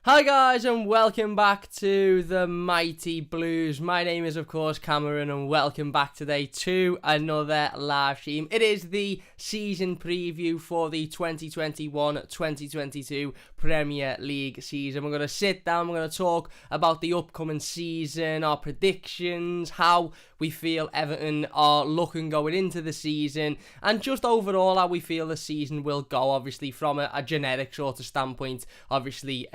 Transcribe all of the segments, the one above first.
Hi guys and welcome back to the Mighty Blues. My name is of course Cameron and welcome back today to another live stream. It is the season preview for the 2021-2022 Premier League season. We're going to sit down, we're going to talk about the upcoming season, our predictions, how we feel Everton are looking going into the season, and just overall how we feel the season will go, obviously from a generic sort of standpoint, obviously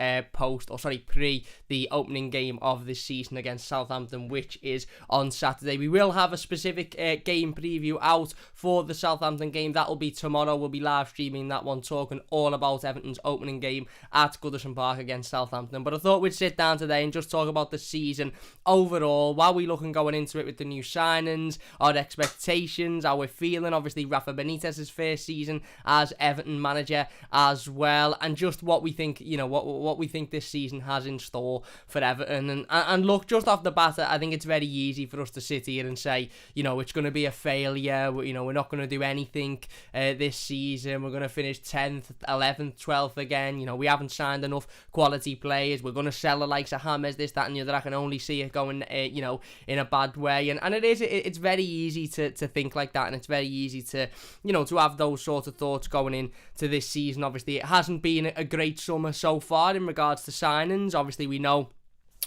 pre the opening game of this season against Southampton, which is on Saturday. We will have a specific game preview out for the Southampton game. That will be tomorrow. We'll be live streaming that one, talking all about Everton's opening game at Goodison Park against Southampton. But I thought we'd sit down today and just talk about the season overall, while we're looking going into it with the new signings, our expectations, how we're feeling. Obviously, Rafa Benitez's first season as Everton manager as well, and just what we think, what we think this season has in store for Everton. And look, just off the bat, I think it's very easy for us to sit here and say, it's going to be a failure. We're not going to do anything this season. We're going to finish 10th, 11th, 12th again. We haven't signed enough quality players. We're going to sell the likes of James, this, that, and the other. I can only see it going, in a bad way. And it's very easy to think like that, and it's very easy to, to have those sort of thoughts going into this season. Obviously, it hasn't been a great summer so far in regards to signings. Obviously, we know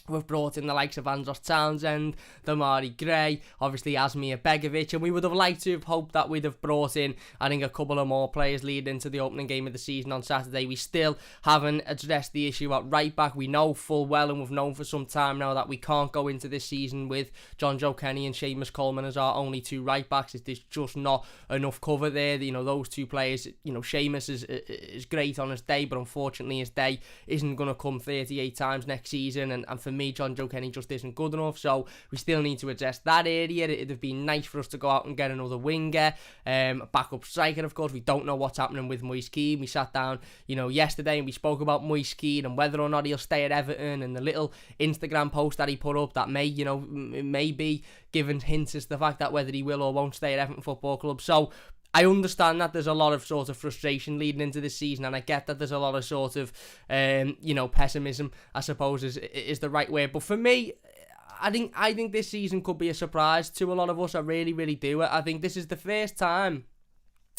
we've brought in the likes of Andros Townsend, Demarai Gray, obviously Asmir Begovic, and we would have liked to have hoped that we'd have brought in, I think, a couple of more players leading into the opening game of the season on Saturday. We still haven't addressed the issue at right back. We know full well, and we've known for some time now, that we can't go into this season with John Joe Kenny and Seamus Coleman as our only two right backs. There's just not enough cover there. Those two players, Seamus is great on his day, but unfortunately his day isn't going to come 38 times next season, and for me, John Joe Kenny just isn't good enough, so we still need to address that area. It'd have been nice for us to go out and get another winger, a backup striker. Of course, we don't know what's happening with Moise Kean. We sat down, yesterday, and we spoke about Moise Kean and whether or not he'll stay at Everton, and the little Instagram post that he put up that may be giving hints as to the fact that whether he will or won't stay at Everton Football Club. So I understand that there's a lot of sort of frustration leading into this season, and I get that there's a lot of sort of, pessimism, I suppose is the right word. But for me, I think this season could be a surprise to a lot of us. I really, really do. I think this is the first time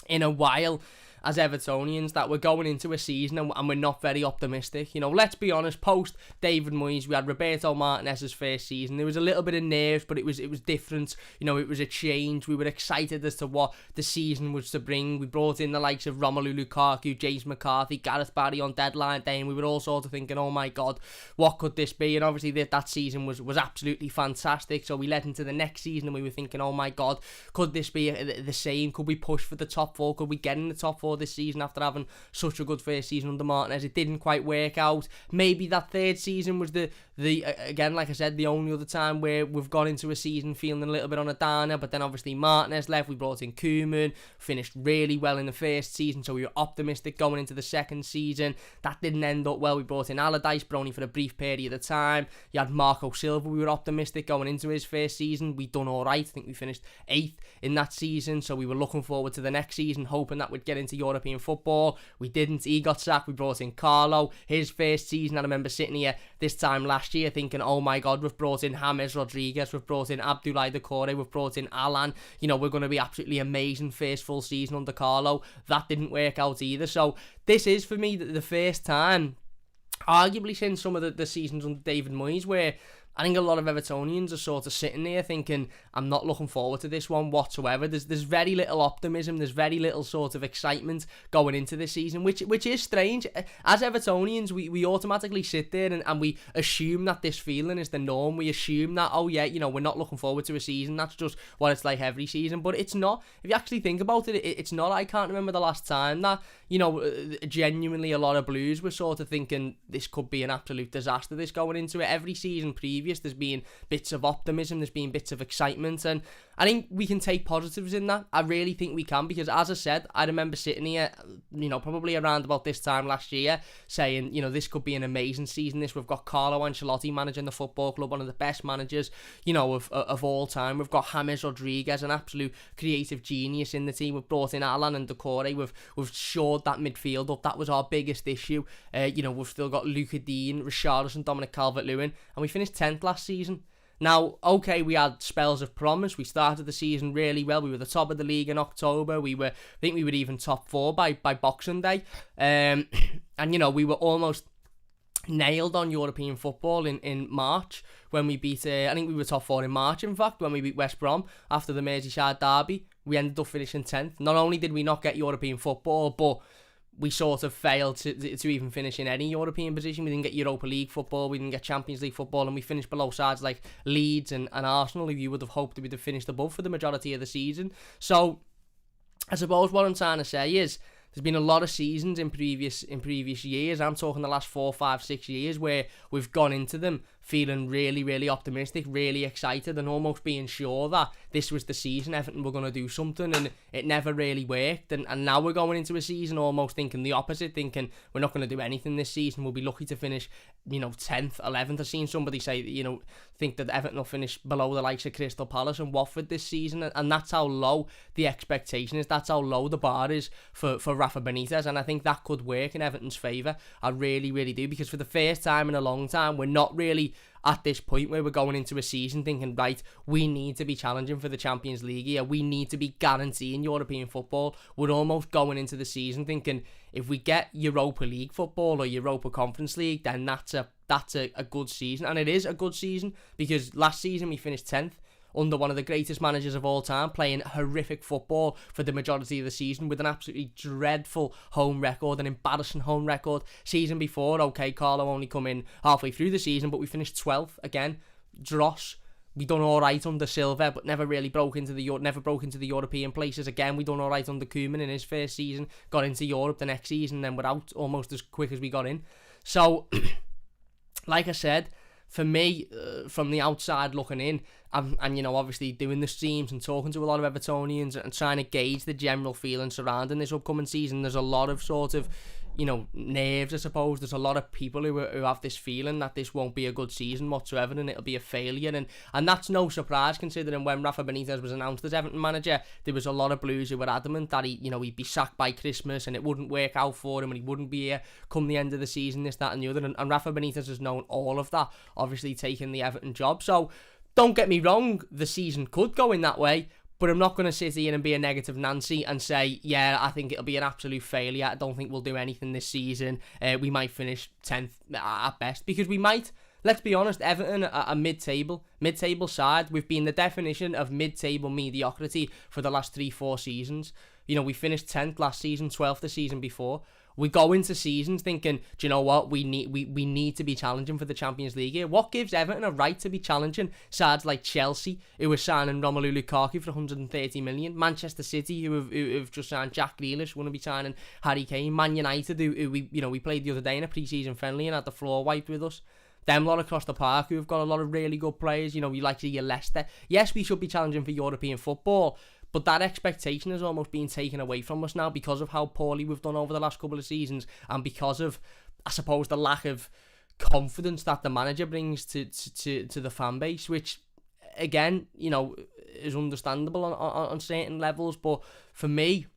in a while as Evertonians that we're going into a season and we're not very optimistic. Let's be honest, post David Moyes, we had Roberto Martinez's first season. There was a little bit of nerves, but it was different. It was a change. We were excited as to what the season was to bring. We brought in the likes of Romelu Lukaku, James McCarthy, Gareth Barry on deadline day, and we were all sort of thinking, oh my God, what could this be? And obviously that season was absolutely fantastic. So we led into the next season and we were thinking, oh my God, could this be the same? Could we push for the top four? Could we get in the top four this season after having such a good first season under Martinez? It didn't quite work out. Maybe that third season was the again, like I said, the only other time where we've gone into a season feeling a little bit on a downer. But then obviously Martinez left, we brought in Koeman, finished really well in the first season, so we were optimistic going into the second season. That didn't end up well. We brought in Allardyce, but only for a brief period of time. You had Marco Silva, we were optimistic going into his first season. We done alright. I think we finished 8th in that season, so we were looking forward to the next season, hoping that we'd get into European football. We didn't. He got sacked. We brought in Carlo. His first season, I remember sitting here this time last year thinking, oh my God, we've brought in James Rodriguez, we've brought in Abdoulaye Doucouré, we've brought in Alan. We're going to be absolutely amazing first full season under Carlo. That didn't work out either. So this is, for me, the first time, arguably since some of the seasons under David Moyes, where I think a lot of Evertonians are sort of sitting there thinking, I'm not looking forward to this one whatsoever. There's very little optimism, there's very little sort of excitement going into this season, which is strange. As Evertonians, we automatically sit there and we assume that this feeling is the norm. We assume that, oh yeah, we're not looking forward to a season. That's just what it's like every season. But it's not. If you actually think about it, it's not. I can't remember the last time that, genuinely a lot of Blues were sort of thinking this could be an absolute disaster, this going into it. Every season previous, there's been bits of optimism, there's been bits of excitement, and I think we can take positives in that. I really think we can, because as I said, I remember sitting here, probably around about this time last year, saying, this could be an amazing season. We've got Carlo Ancelotti managing the football club, one of the best managers, of all time. We've got James Rodriguez, an absolute creative genius in the team. We've brought in Alan and Decore. We've shored that midfield up. That was our biggest issue. We've still got Luca Dean, Richarlison, Dominic Calvert-Lewin, and we finished 10th last season. Now, okay, we had spells of promise. We started the season really well. We were the top of the league in October. I think we were even top 4 by Boxing Day. And, we were almost nailed on European football in March when we beat, I think we were top 4 in March, in fact, when we beat West Brom after the Merseyside derby. We ended up finishing 10th. Not only did we not get European football, but we sort of failed to even finish in any European position. We didn't get Europa League football, we didn't get Champions League football, and we finished below sides like Leeds and Arsenal, who you would have hoped we'd have finished above for the majority of the season. So, I suppose what I'm trying to say is, there's been a lot of seasons in previous years, I'm talking the last 4, 5, 6 years, where we've gone into them feeling really, really optimistic, really excited, and almost being sure that this was the season, Everton were going to do something, and it never really worked. And now we're going into a season almost thinking the opposite, thinking we're not going to do anything this season, we'll be lucky to finish, 10th, 11th. I've seen somebody say, think that Everton will finish below the likes of Crystal Palace and Watford this season, and that's how low the expectation is, that's how low the bar is for Rafa Benitez, and I think that could work in Everton's favour. I really, really do, because for the first time in a long time, we're not really at this point where we're going into a season thinking, right, we need to be challenging for the Champions League here, we need to be guaranteeing European football. We're almost going into the season thinking, if we get Europa League football or Europa Conference League, then that's a good season. And it is a good season, because last season we finished 10th under one of the greatest managers of all time, playing horrific football for the majority of the season with an absolutely dreadful home record, an embarrassing home record. Season before, okay, Carlo only come in halfway through the season, but we finished 12th again. Dross, we done all right under Silva, but never broke into the European places. Again, we done all right under Koeman in his first season, got into Europe the next season, then we're out almost as quick as we got in. So, like I said, for me, from the outside looking in, and obviously doing the streams and talking to a lot of Evertonians and trying to gauge the general feeling surrounding this upcoming season, there's a lot of sort of, nerves, I suppose. There's a lot of people who have this feeling that this won't be a good season whatsoever and it'll be a failure, and that's no surprise, considering when Rafa Benitez was announced as Everton manager, there was a lot of Blues who were adamant that he'd be sacked by Christmas and it wouldn't work out for him and he wouldn't be here come the end of the season, this, that and the other, and Rafa Benitez has known all of that, obviously taking the Everton job. So don't get me wrong, the season could go in that way, but I'm not going to sit here and be a negative Nancy and say, yeah, I think it'll be an absolute failure. I don't think we'll do anything this season. We might finish 10th at best, because we might. Let's be honest, Everton are a mid-table side. We've been the definition of mid-table mediocrity for the last 3-4 seasons. We finished 10th last season, 12th the season before. We go into seasons thinking, do you know what, we need to be challenging for the Champions League here. What gives Everton a right to be challenging sides like Chelsea, who are signing Romelu Lukaku for 130 million, Manchester City, who've just signed Jack Grealish, want to be signing Harry Kane, Man United, who we played the other day in a pre-season friendly and had the floor wiped with us. Them lot across the park who've got a lot of really good players. We like to see Leicester. Yes, we should be challenging for European football, but that expectation is almost being taken away from us now because of how poorly we've done over the last couple of seasons, and because of, I suppose, the lack of confidence that the manager brings to the fan base, which, again, is understandable on certain levels. But for me,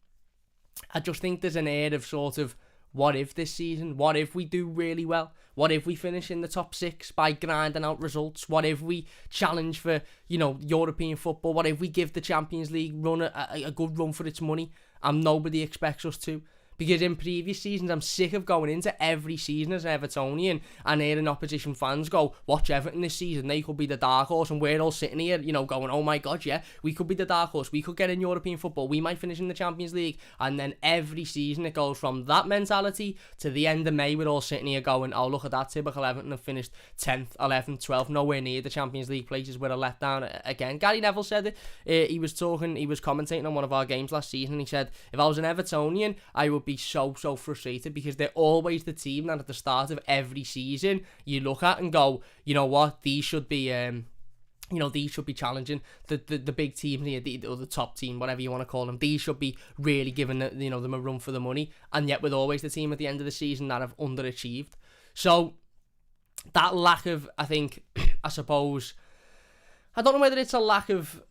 I just think there's an air of sort of, what if this season? What if we do really well? What if we finish in the top 6 by grinding out results? What if we challenge for, European football? What if we give the Champions League run a good run for its money and nobody expects us to? Because in previous seasons, I'm sick of going into every season as an Evertonian and hearing opposition fans go, watch Everton this season, they could be the dark horse, and we're all sitting here, going, oh my God, yeah, we could be the dark horse, we could get in European football, we might finish in the Champions League. And then every season it goes from that mentality to the end of May, we're all sitting here going, oh, look at that, typical Everton have finished 10th, 11th, 12th, nowhere near the Champions League places, we're a letdown again. Gary Neville said it, he was commentating on one of our games last season, and he said, if I was an Evertonian, I would be so frustrated, because they're always the team that at the start of every season you look at and go, you know what, these should be these should be challenging the big team here, or the top team, whatever you want to call them. These should be really giving them a run for the money, and yet we're always the team at the end of the season that have underachieved. So that lack of, I think, I suppose, I don't know whether it's a lack of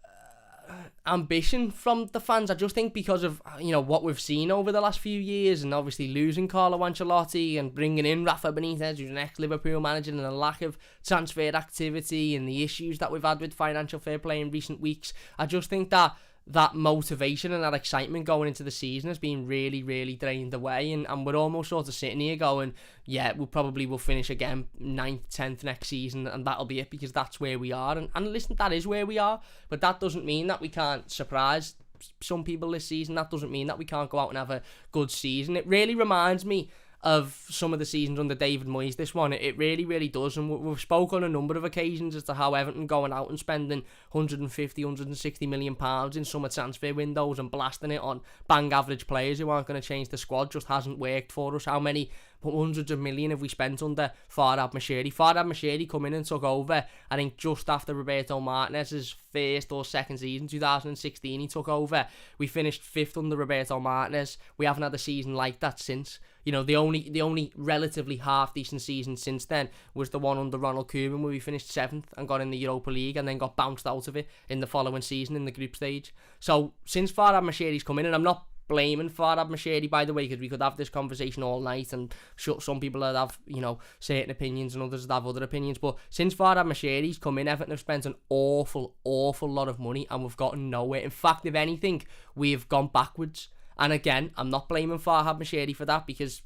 ambition from the fans. I just think because of what we've seen over the last few years, and obviously losing Carlo Ancelotti and bringing in Rafa Benitez, who's an ex-Liverpool manager, and a lack of transfer activity and the issues that we've had with financial fair play in recent weeks, I just think that motivation and that excitement going into the season has been really, really drained away, and we're almost sort of sitting here going, yeah, we'll finish again 9th, 10th next season, and that'll be it, because that's where we are. And listen, that is where we are, but that doesn't mean that we can't surprise some people this season. That doesn't mean that we can't go out and have a good season. It really reminds me of some of the seasons under David Moyes, this one. It really, really does. And we've spoke on a number of occasions as to how Everton going out and spending 150, 160 million pounds in summer transfer windows and blasting it on bang average players who aren't going to change the squad just hasn't worked for us. How many hundreds of million have we spent under Farhad Moshiri? Farhad Moshiri come in and took over, I think, just after Roberto Martinez's first or second season, 2016 he took over. We finished 5th under Roberto Martinez. We haven't had a season like that since. The only relatively half-decent season since then was the one under Ronald Koeman, where we finished 7th and got in the Europa League and then got bounced out of it in the following season in the group stage. So since Farhad Moshiri's come in, and I'm not blaming Farhad Moshiri, by the way, because we could have this conversation all night, and some people would have, certain opinions and others would have other opinions, but since Farhad Moshiri's come in, Everton have spent an awful lot of money and we've gotten nowhere. In fact, if anything, we've gone backwards. And again, I'm not blaming Farhad Moshiri for that, because,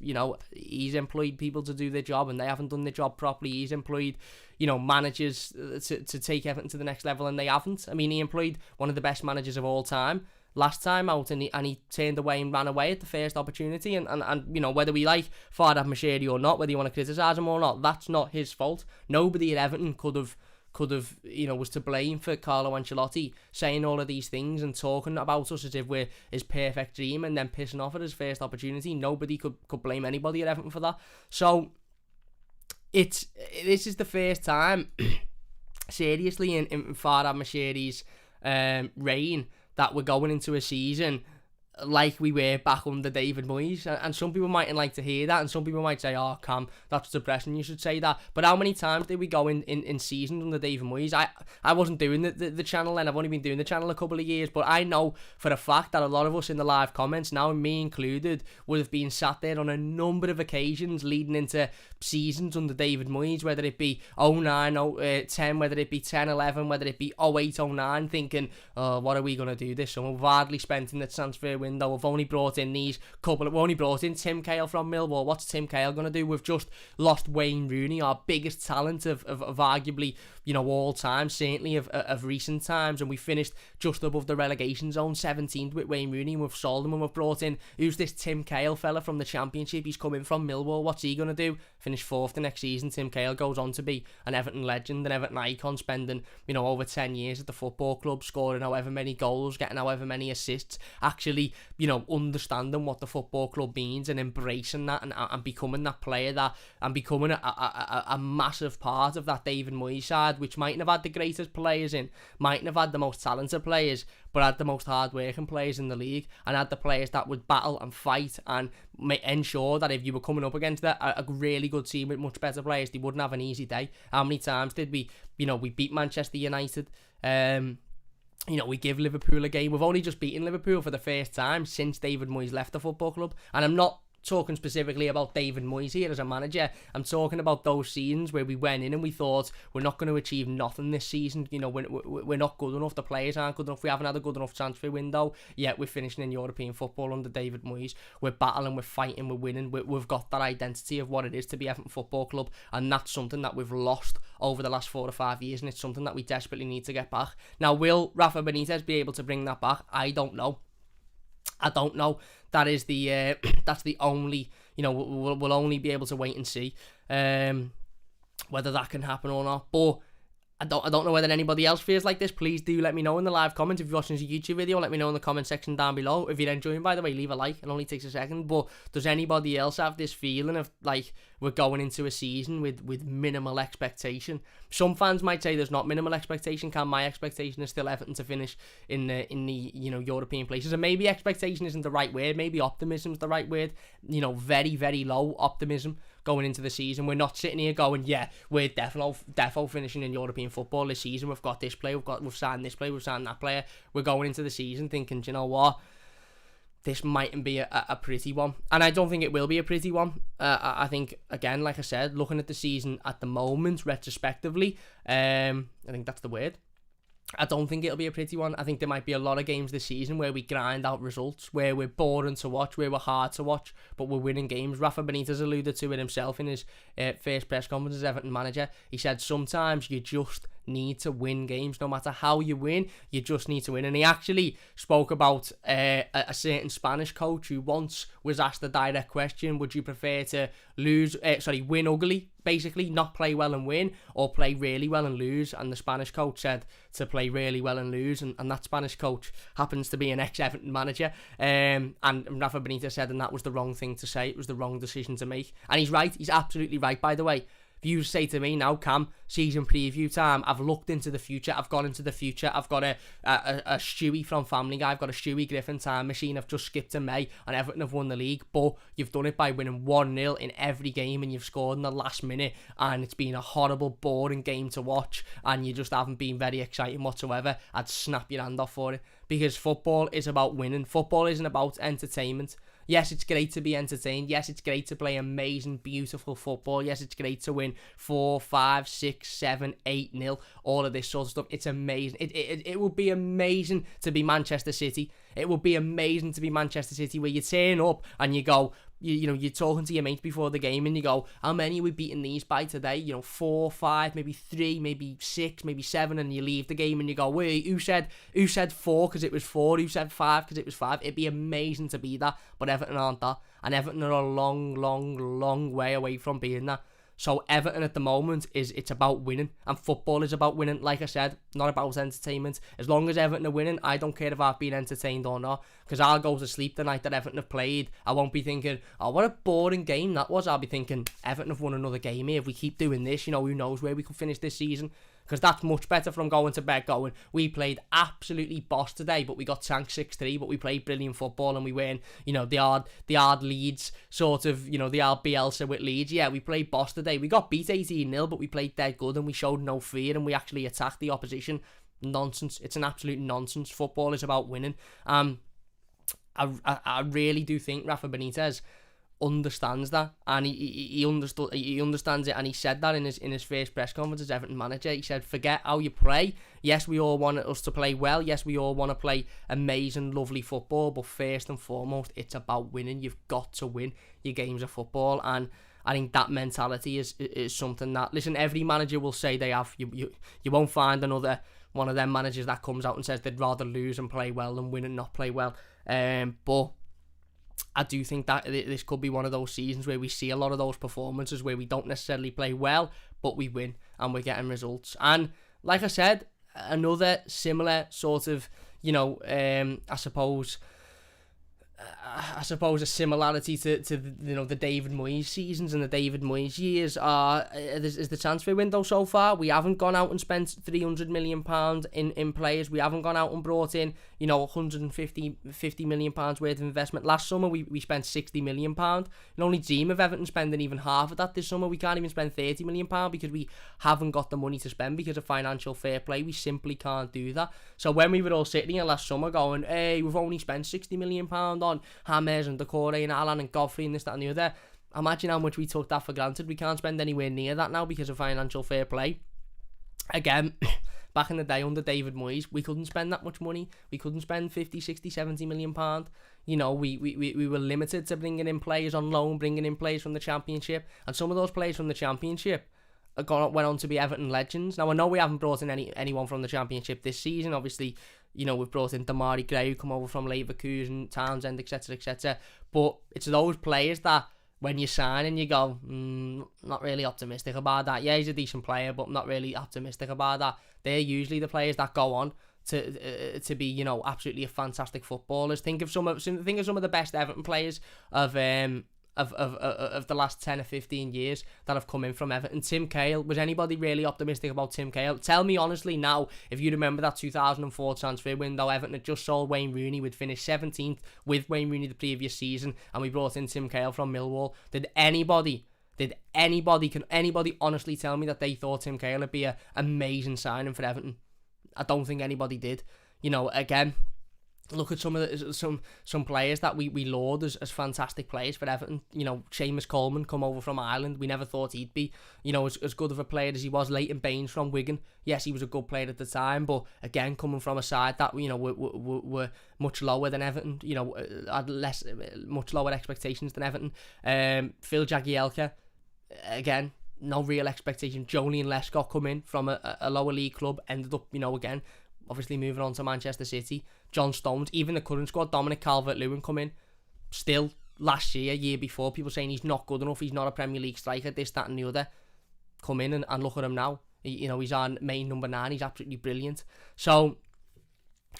he's employed people to do their job and they haven't done their job properly. He's employed, managers to take Everton to the next level, and they haven't. I mean, he employed one of the best managers of all time last time out, and he turned away and ran away at the first opportunity. And whether we like Farhad Moshiri or not, whether you want to criticise him or not, that's not his fault. Nobody at Everton could have was to blame for Carlo Ancelotti saying all of these things and talking about us as if we're his perfect dream and then pissing off at his first opportunity. Nobody could blame anybody at Everton for that. So this is the first time seriously in Farhad Moshiri's reign that we're going into a season like we were back under David Moyes, and some people mightn't like to hear that, and some people might say, oh, Cam, that's depressing, you should say that. But how many times did we go in seasons under David Moyes? I wasn't doing the channel then, I've only been doing the channel a couple of years, but I know for a fact that a lot of us in the live comments, now me included, would have been sat there on a number of occasions leading into seasons under David Moyes, whether it be 09, 10, whether it be 10, 11, whether it be 08, 09, thinking, oh, what are we going to do this summer? We've hardly spent in the transfer window. We've only brought in we've only brought in Tim Cahill from Millwall. What's Tim Cahill going to do? We've just lost Wayne Rooney, our biggest talent of arguably, all time, certainly of recent times, and we finished just above the relegation zone, 17th with Wayne Rooney, and we've sold him, and we've brought in, who's this Tim Cahill fella from the Championship? He's coming from Millwall. What's he going to do? Finish 4th the next season. Tim Cahill goes on to be an Everton legend, an Everton icon, spending, over 10 years at the football club, scoring however many goals, getting however many assists, actually, understanding what the football club means and embracing that and becoming that player and becoming a massive part of that David Moyes side, which mightn't have had the greatest players in, mightn't have had the most talented players, but had the most hard-working players in the league, and had the players that would battle and fight and ensure that if you were coming up against a really good team with much better players, they wouldn't have an easy day. How many times did we beat Manchester United? We give Liverpool a game. We've only just beaten Liverpool for the first time since David Moyes left the football club. And I'm not talking specifically about David Moyes here as a manager. I'm talking about those seasons where we went in and we thought, we're not going to achieve nothing this season. We're not good enough. The players aren't good enough. We haven't had a good enough transfer window. Yet we're finishing in European football under David Moyes. We're battling, we're fighting, we're winning. We've got that identity of what it is to be Everton Football Club. And that's something that we've lost over the last 4 or 5 years. And it's something that we desperately need to get back. Now, will Rafa Benitez be able to bring that back? I don't know. That is that's the only, we'll only be able to wait and see whether that can happen or not. But I don't know whether anybody else feels like this. Please do let me know in the live comments. If you're watching this YouTube video, let me know in the comment section down below. If you're enjoying, by the way, leave a like. It only takes a second. But does anybody else have this feeling of like we're going into a season with minimal expectation? Some fans might say there's not minimal expectation. My expectation is still Everton to finish in the European places. And maybe expectation isn't the right word. Maybe optimism is the right word. Very, very low optimism going into the season. We're not sitting here going, yeah, we're defo finishing in European football this season. We've got this player, we've signed this player, we've signed that player. We're going into the season thinking, do you know what? This mightn't be a pretty one. And I don't think it will be a pretty one. I think, again, like I said, looking at the season at the moment, retrospectively, I think that's the word. I don't think it'll be a pretty one. I think there might be a lot of games this season where we grind out results, where we're boring to watch, where we're hard to watch, but we're winning games. Rafa Benitez alluded to it himself in his first press conference as Everton manager. He said sometimes you just need to win games. No matter how you win, you just need to win. And he actually spoke about a certain Spanish coach who once was asked a direct question: would you prefer to win ugly, basically not play well and win, or play really well and lose? And the Spanish coach said to play really well and lose, and that Spanish coach happens to be an ex-Everton manager, and Rafa Benitez said, and that was the wrong thing to say. It was the wrong decision to make. And he's right. He's absolutely right, by the way. If you say to me now, Cam, season preview time, I've looked into the future, I've gone into the future, I've got a Stewie from Family Guy, I've got a Stewie Griffin time machine, I've just skipped to May, and Everton have won the league, but you've done it by winning 1-0 in every game, and you've scored in the last minute, and it's been a horrible, boring game to watch, and you just haven't been very exciting whatsoever, I'd snap your hand off for it, because football is about winning. Football isn't about entertainment. Yes, it's great to be entertained. Yes, it's great to play amazing, beautiful football. Yes, it's great to win 4, 5, 6, 7, 8-0. All of this sort of stuff. It's amazing. It would be amazing to be Manchester City. It would be amazing to be Manchester City, where you turn up and you go, you're talking to your mates before the game and you go, how many are we beating these by today? 4, 5, maybe 3, maybe 6, maybe 7, and you leave the game and you go, wait, who said 4 because it was 4? Who said 5 because it was 5? It'd be amazing to be that, but Everton aren't that, and Everton are a long, long, long way away from being that. So Everton at the moment it's about winning, and football is about winning, like I said, not about entertainment. As long as Everton are winning, I don't care if I've been entertained or not, because I'll go to sleep the night that Everton have played. I won't be thinking, oh, what a boring game that was. I'll be thinking, Everton have won another game here. If we keep doing this, who knows where we could finish this season. Because that's much better from going to bed going, we played absolutely boss today, but we got tanked 6-3, but we played brilliant football, and we weren't, the odd Leeds, sort of, the odd Bielsa with Leeds. Yeah, we played boss today. We got beat 18-0, but we played dead good, and we showed no fear, and we actually attacked the opposition. Nonsense. It's an absolute nonsense. Football is about winning. I really do think Rafa Benitez understands that, and he understands it, and he said that in his first press conference as Everton manager. He said, forget how you play. Yes, we all want us to play well. Yes, we all want to play amazing, lovely football, but first and foremost, it's about winning. You've got to win your games of football, and I think that mentality is something that, listen, every manager will say they have. You won't find another one of them managers that comes out and says they'd rather lose and play well than win and not play well. But I do think that this could be one of those seasons where we see a lot of those performances where we don't necessarily play well, but we win and we're getting results. And like I said, another similar sort of, I suppose a similarity to the David Moyes seasons and the David Moyes years is the transfer window so far. We haven't gone out and spent £300 million in players. We haven't gone out and brought in £150 million worth of investment. Last summer we spent £60 million, and only dream of Everton spending even half of that this summer. We can't even spend £30 million because we haven't got the money to spend because of financial fair play. We simply can't do that. So when we were all sitting here last summer going, hey, we've only spent £60 million on James and Decore and Alan and Godfrey and this, that and the other, imagine how much we took that for granted. We can't spend anywhere near that now because of financial fair play. Again, back in the day under David Moyes, we couldn't spend that much money. We couldn't spend 50, 60, 70 million pound. We were limited to bringing in players on loan, bringing in players from the Championship, and some of those players from the Championship went on to be Everton legends. Now, I know we haven't brought in anyone from the Championship this season. Obviously, we've brought in Demarai Gray, who come over from Leverkusen, Townsend, etc., etc. But it's those players that when you sign and you go, not really optimistic about that. Yeah, he's a decent player, but not really optimistic about that. They're usually the players that go on to be, you know, absolutely fantastic footballers. Think of some of the best Everton players of the last 10 or 15 years that have come in from Everton. Tim Cahill. Was anybody really optimistic about Tim Cahill? Tell me honestly now, if you remember that 2004 transfer window, Everton had just sold Wayne Rooney. We'd finished 17th with Wayne Rooney the previous season, and we brought in Tim Cahill from Millwall. Can anybody honestly tell me that they thought Tim Cahill would be an amazing signing for Everton? I don't think anybody did. You know, again, look at some players that we laud as fantastic players for Everton. You know, Seamus Coleman come over from Ireland. We never thought he'd be, you know, as good of a player as he was. Leighton Baines from Wigan. Yes, he was a good player at the time, but again, coming from a side that, you know, were much lower than Everton. You know, had much lower expectations than Everton. Phil Jagielka, again, no real expectation. Jolien Lescott come in from a lower league club, ended up, you know, again, obviously moving on to Manchester City. John Stones, even the current squad, Dominic Calvert-Lewin come in. Still, last year before, people saying he's not good enough, he's not a Premier League striker, this, that and the other. Come in and look at him now. You know, he's our main number 9, he's absolutely brilliant. So,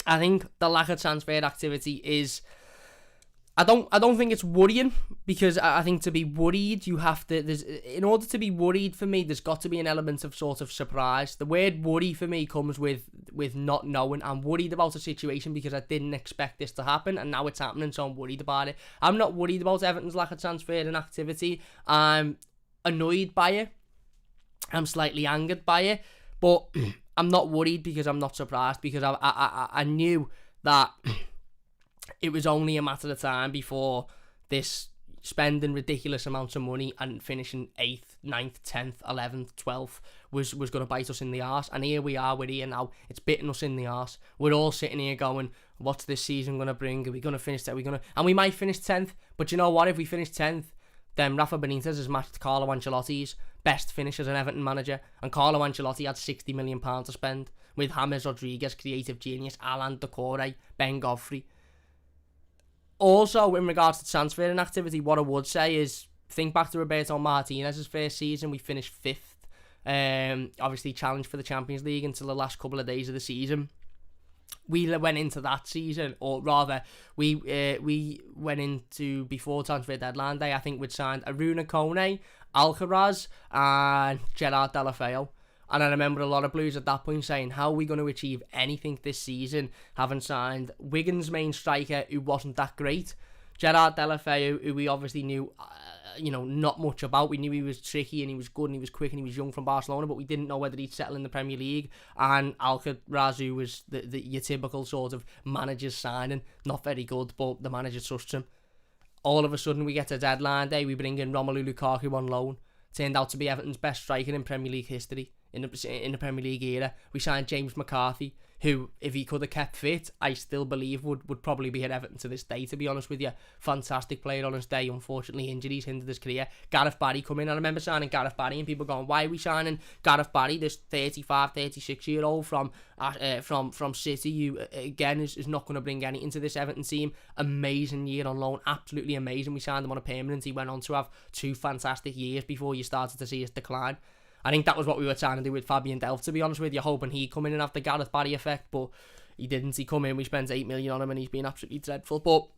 I think the lack of transfer activity is... I don't think it's worrying, because I think to be worried, you have to... in order to be worried, for me, there's got to be an element of sort of surprise. The word worry for me comes with not knowing. I'm worried about a situation because I didn't expect this to happen, and now it's happening, so I'm worried about it. I'm not worried about Everton's lack of transfer and activity. I'm annoyed by it. I'm slightly angered by it, but I'm not worried because I'm not surprised, because I knew that... it was only a matter of time before this spending ridiculous amounts of money and finishing 8th, 9th, 10th, 11th, 12th was going to bite us in the arse. And here we are, we're here now. It's bitten us in the arse. We're all sitting here going, what's this season going to bring? Are we going to finish that? And we might finish 10th. But you know what? If we finish 10th, then Rafa Benitez has matched Carlo Ancelotti's best finish as an Everton manager. And Carlo Ancelotti had £60 million to spend with James Rodriguez, creative genius, Alan Decore, Ben Godfrey. Also, in regards to transfer and activity, what I would say is, think back to Roberto Martinez's first season. We finished 5th. Obviously challenged for the Champions League until the last couple of days of the season. We went into that season, or rather, we went into before transfer deadline day. I think we'd signed Aruna Kone, Alcaraz, and Gerard Deulofeu. And I remember a lot of Blues at that point saying, how are we going to achieve anything this season, having signed Wigan's main striker, who wasn't that great, Gerard Deulofeu, who we obviously knew, not much about. We knew he was tricky and he was good and he was quick and he was young from Barcelona, but we didn't know whether he'd settle in the Premier League. And Alcaraz, who was your typical sort of manager's signing, not very good, but the manager trusts him. All of a sudden, we get to deadline day, we bring in Romelu Lukaku on loan. Turned out to be Everton's best striker in Premier League history. In the Premier League era, we signed James McCarthy, who, if he could have kept fit, I still believe would probably be at Everton to this day, to be honest with you. Fantastic player on his day. Unfortunately, injuries hindered his career. Gareth Barry come in. I remember signing Gareth Barry and people going, why are we signing Gareth Barry, this 35, 36-year-old from City, who, again, is not going to bring anything to this Everton team. Amazing year on loan. Absolutely amazing. We signed him on a permanent. He went on to have 2 fantastic years before you started to see his decline. I think that was what we were trying to do with Fabian Delph, to be honest with you, hoping he'd come in and have the Gareth Barry effect, but he didn't. He come in, we spent 8 million on him, and he's been absolutely dreadful. But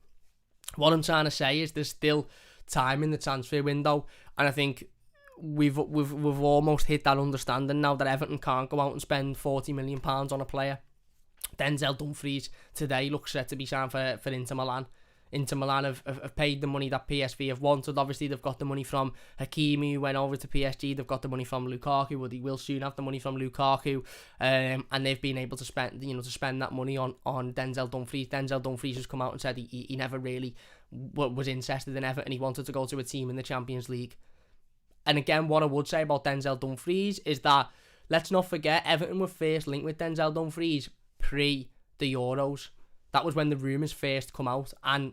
what I'm trying to say is there's still time in the transfer window, and I think we've almost hit that understanding now that Everton can't go out and spend £40 million on a player. Denzel Dumfries today looks set to be signed for Inter Milan. Inter Milan have paid the money that PSV have wanted. Obviously, they've got the money from Hakimi, who went over to PSG. They've got the money from Lukaku, but they will soon have the money from Lukaku. And they've been able to spend that money on Denzel Dumfries. Denzel Dumfries has come out and said he never really was interested in Everton. He wanted to go to a team in the Champions League. And again, what I would say about Denzel Dumfries is that, let's not forget, Everton were first linked with Denzel Dumfries pre the Euros. That was when the rumours first come out, and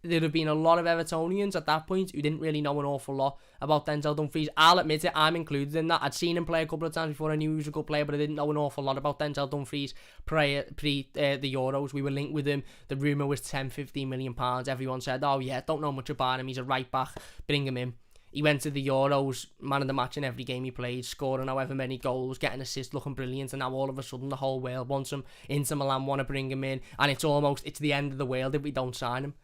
there'd have been a lot of Evertonians at that point who didn't really know an awful lot about Denzel Dumfries. I'll admit it, I'm included in that. I'd seen him play a couple of times before I knew he was a good player, but I didn't know an awful lot about Denzel Dumfries pre the Euros. We were linked with him. The rumour was 10-15 million pounds. Everyone said, oh yeah, don't know much about him. He's a right back. Bring him in. He went to the Euros, man of the match in every game he played, scoring however many goals, getting assists, looking brilliant, and now all of a sudden the whole world wants him. Inter Milan want to bring him in, and it's the end of the world if we don't sign him.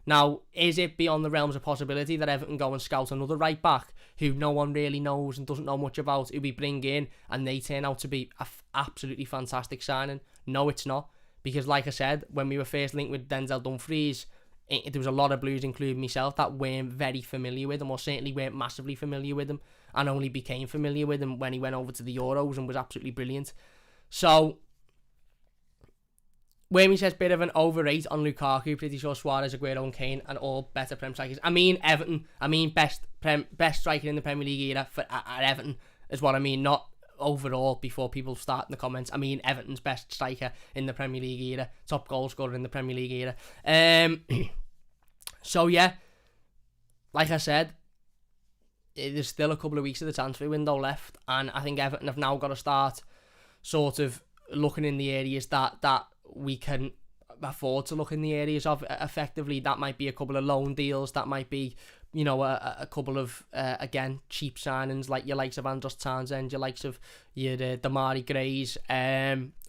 Now, is it beyond the realms of possibility that Everton go and scout another right back who no one really knows and doesn't know much about, who we bring in, and they turn out to be an absolutely fantastic signing? No, it's not. Because like I said, when we were first linked with Denzel Dumfries, there was a lot of Blues, including myself, that weren't very familiar with him, or certainly weren't massively familiar with him, and only became familiar with him when he went over to the Euros and was absolutely brilliant. So, Wayne says bit of an overrate on Lukaku. Pretty sure Suarez, Aguero and Kane and all better Prem strikers. I mean Everton. I mean best striker in the Premier League era at Everton is what I mean, not overall before people start in the comments. I mean Everton's best striker in the Premier League era, top goal scorer in the Premier League era. So yeah, like I said, there's still a couple of weeks of the transfer window left, and I think Everton have now got to start sort of looking in the areas that we can afford to look in the areas of effectively. That might be a couple of loan deals, that might be, you know, a couple of, again, cheap signings like your likes of Andros Townsend, your likes of your Damari Grays,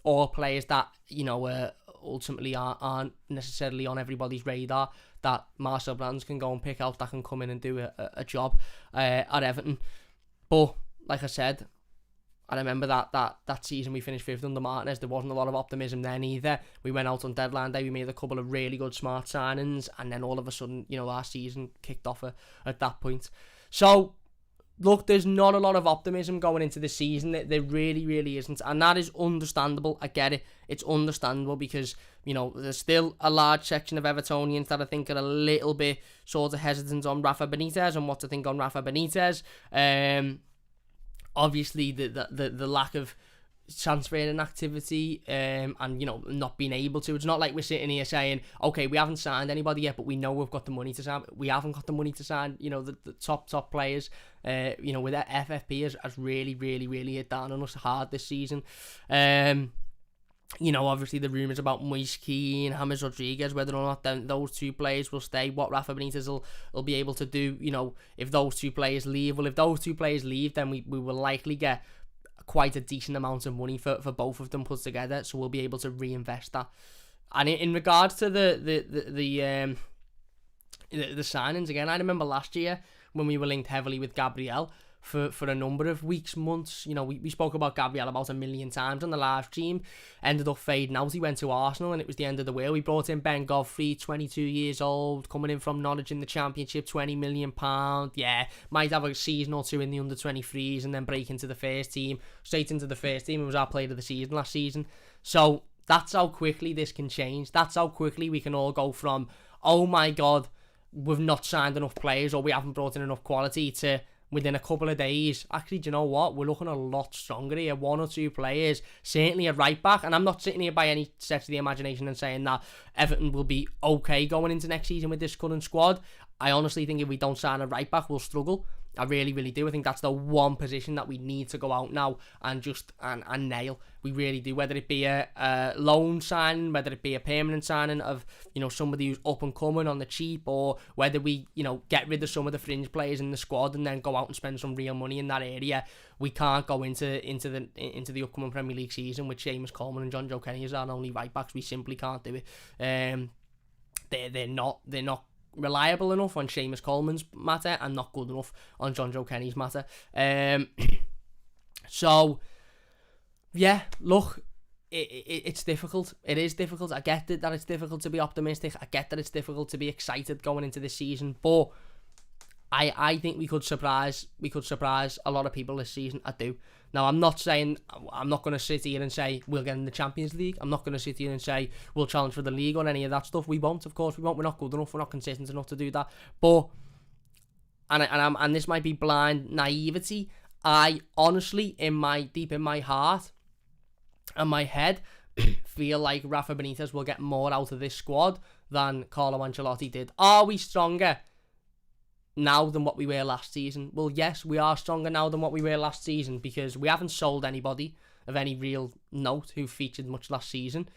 or players that, you know, ultimately aren't necessarily on everybody's radar, that Marcel Brands can go and pick out, that can come in and do a job at Everton. But, like I said, I remember that season we finished 5th under Martinez. There wasn't a lot of optimism then either. We went out on deadline day, we made a couple of really good smart signings, and then all of a sudden, you know, our season kicked off at that point. So, look, there's not a lot of optimism going into the season. There really, really isn't, and that is understandable. I get it. It's understandable because, you know, there's still a large section of Evertonians that I think are a little bit sort of hesitant on Rafa Benitez and what to think on Rafa Benitez. Obviously, the lack of transferring activity, and, you know, not being able to. It's not like we're sitting here saying, okay, we haven't signed anybody yet, but we know we've got the money to sign. We haven't got the money to sign, you know, the top players. You know, with that FFP has really, really, really hit down on us hard this season. You know, obviously the rumours about Moise Kean, James Rodriguez, whether or not those two players will stay, what Rafa Benitez will be able to do, you know, if those two players leave. Well, if those two players leave, then we will likely get quite a decent amount of money for both of them put together, so we'll be able to reinvest that. And in regards to the signings, again, I remember last year when we were linked heavily with Gabriel for a number of weeks, months. You know, we spoke about Gabriel about 1 million times on the live stream. Ended up fading out. He went to Arsenal and it was the end of the world. We brought in Ben Godfrey, 22 years old, coming in from Norwich in the Championship, £20 million. Yeah, might have a season or two in the under-23s and then break into the first team. Straight into the first team. It was our player of the season last season. So that's how quickly this can change. That's how quickly we can all go from, oh my God, we've not signed enough players or we haven't brought in enough quality, to within a couple of days, actually, do you know what? We're looking a lot stronger here. 1 or 2 players, certainly a right back. And I'm not sitting here by any stretch of the imagination and saying that Everton will be okay going into next season with this current squad. I honestly think if we don't sign a right back, we'll struggle. I really, really do. I think that's the one position that we need to go out now and just and nail. We really do. Whether it be a loan signing, whether it be a permanent signing of, you know, somebody who's up and coming on the cheap, or whether we, you know, get rid of some of the fringe players in the squad and then go out and spend some real money in that area. We can't go into the upcoming Premier League season with Seamus Coleman and John Joe Kenny as our only right backs. We simply can't do it. They're not reliable enough on Seamus Coleman's matter and not good enough on John Joe Kenny's matter. So yeah, look, it's difficult. It is difficult. I get that it's difficult to be optimistic. I get that it's difficult to be excited going into this season, but I think we could surprise a lot of people this season. I do. Now, I'm not going to sit here and say we'll get in the Champions League. I'm not going to sit here and say we'll challenge for the league or any of that stuff. We won't, of course we won't. We're not good enough. We're not consistent enough to do that. But, and this might be blind naivety, I honestly, deep in my heart and my head, feel like Rafa Benitez will get more out of this squad than Carlo Ancelotti did. Are we stronger now than what we were last season? Well, yes, we are stronger now than what we were last season because we haven't sold anybody of any real note who featured much last season.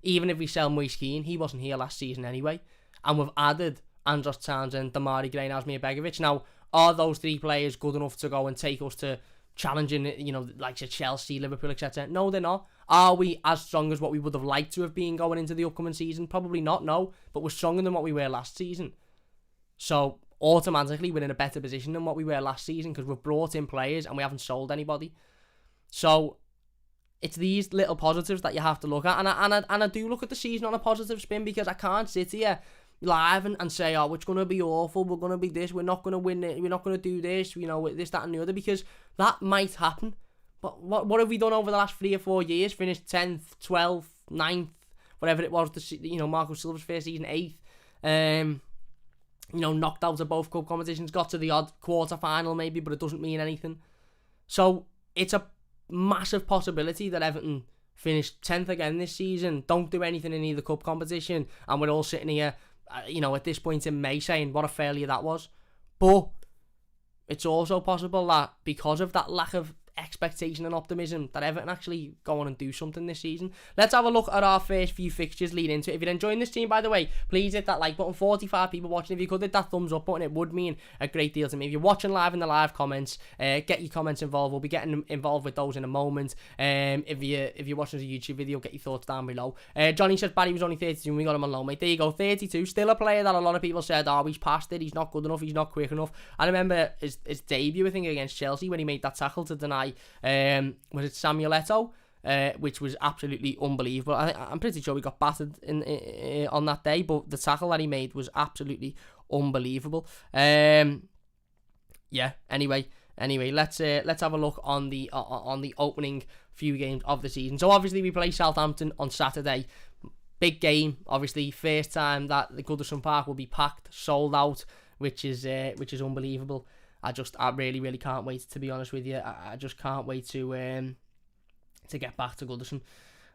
Even if we sell Moise Kean, he wasn't here last season anyway. And we've added Andros Townsend, Damari Gray and Asmir Begovic. Now, are those three players good enough to go and take us to challenging, like Chelsea, Liverpool, etc.? No, they're not. Are we as strong as what we would have liked to have been going into the upcoming season? Probably not, no. But we're stronger than what we were last season. So, automatically, we're in a better position than what we were last season because we've brought in players and we haven't sold anybody. So, it's these little positives that you have to look at. And I do look at the season on a positive spin because I can't sit here live and say, oh, it's going to be awful, we're going to be this, we're not going to win it, we're not going to do this, this, that and the other, because that might happen. But what have we done over the last 3 or 4 years? Finished 10th, 12th, 9th, whatever it was, Marco Silva's first season, 8th. Knocked out of both cup competitions, got to the odd quarter-final maybe, but it doesn't mean anything. So it's a massive possibility that Everton finish 10th again this season, don't do anything in either cup competition, and we're all sitting here, at this point in May saying what a failure that was. But it's also possible that because of that lack of expectation and optimism, that Everton actually go on and do something this season. Let's have a look at our first few fixtures leading into it. If you're enjoying this team, by the way, please hit that like button. 45 people watching. If you could hit that thumbs up button, it would mean a great deal to me. If you're watching live in the live comments, get your comments involved. We'll be getting involved with those in a moment. If you're watching a YouTube video, get your thoughts down below. Johnny says Barry was only 32 and we got him on loan, mate. There you go, 32. Still a player that a lot of people said, oh, he's past it, he's not good enough, he's not quick enough. I remember his debut, I think, against Chelsea when he made that tackle to deny was it Samuel Eto'o, which was absolutely unbelievable. I'm pretty sure we got battered on that day, but the tackle that he made was absolutely unbelievable. Anyway, let's have a look on the opening few games of the season. So obviously we play Southampton on Saturday. Big game, obviously. First time that the Goodison Park will be packed, sold out, which is unbelievable. I really, really can't wait, to be honest with you. I just can't wait to get back to Goodison.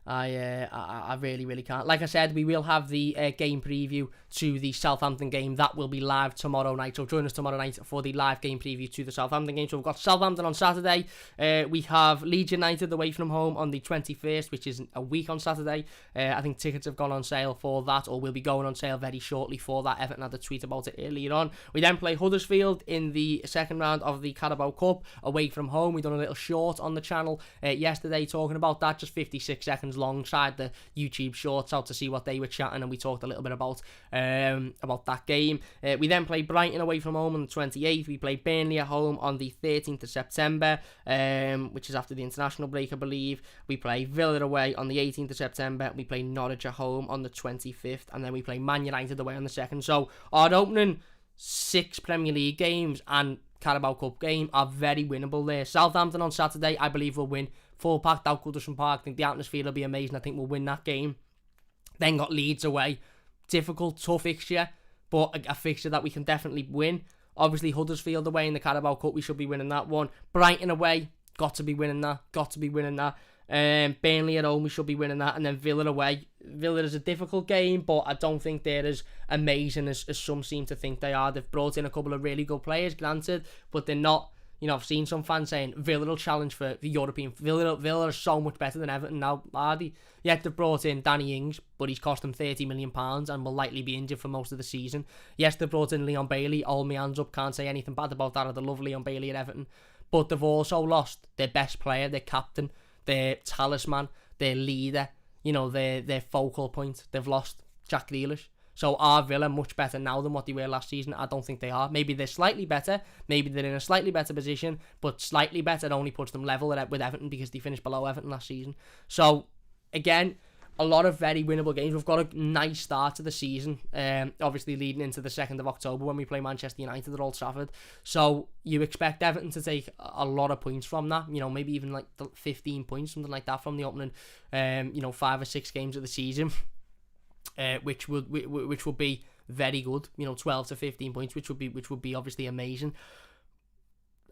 I really, really can't. Like I said, we will have the game preview to the Southampton game. That will be live tomorrow night. So join us tomorrow night for the live game preview to the Southampton game. So we've got Southampton on Saturday. We have Leeds United away from home on the 21st, which is a week on Saturday. I think tickets have gone on sale for that, or will be going on sale very shortly for that. Everton had a tweet about it earlier on. We then play Huddersfield in the second round of the Carabao Cup away from home. We done a little short on the channel yesterday talking about that, just 56 seconds alongside the YouTube shorts out to see what they were chatting, and we talked a little bit about that game. We then play Brighton away from home on the 28th. We play Burnley at home on the 13th of September, which is after the international break, I believe. We play Villa away on the 18th of September. We play Norwich at home on the 25th, and then we play Man United away on the 2nd. So our opening 6 Premier League games and Carabao Cup game are very winnable there. Southampton on Saturday, I believe we'll win. Full packed out Goodison Park. I think the atmosphere will be amazing. I think we'll win that game. Then got Leeds away. Difficult, tough fixture, but a fixture that we can definitely win. Obviously Huddersfield away in the Carabao Cup, we should be winning that one. Brighton away, got to be winning that. Burnley at home, we should be winning that. And then Villa away. Villa is a difficult game, but I don't think they're as amazing as some seem to think they are. They've brought in a couple of really good players, granted, but they're not. I've seen some fans saying Villa will challenge for the European. Villa are so much better than Everton now, are they? Yet they've brought in Danny Ings, but he's cost them £30 million and will likely be injured for most of the season. Yes, they've brought in Leon Bailey. Hold my hands up, can't say anything bad about that. I love Leon Bailey at Everton. But they've also lost their best player, their captain, their talisman, their leader, their focal point. They've lost Jack Grealish. So are Villa much better now than what they were last season? I don't think they are. Maybe they're slightly better. Maybe they're in a slightly better position. But slightly better only puts them level with Everton because they finished below Everton last season. So, again, a lot of very winnable games. We've got a nice start to the season. Obviously leading into the 2nd of October when we play Manchester United at Old Trafford. So you expect Everton to take a lot of points from that. Maybe even like 15 points, something like that from the opening 5 or 6 games of the season. Which would be very good, 12 to 15 points, which would be obviously amazing.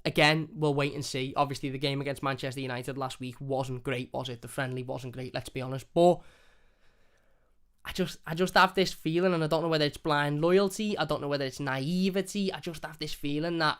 again, we'll wait and see. Obviously, the game against Manchester United last week wasn't great, was it? The friendly wasn't great, let's be honest. But I just have this feeling, and I don't know whether it's blind loyalty, I don't know whether it's naivety, I just have this feeling that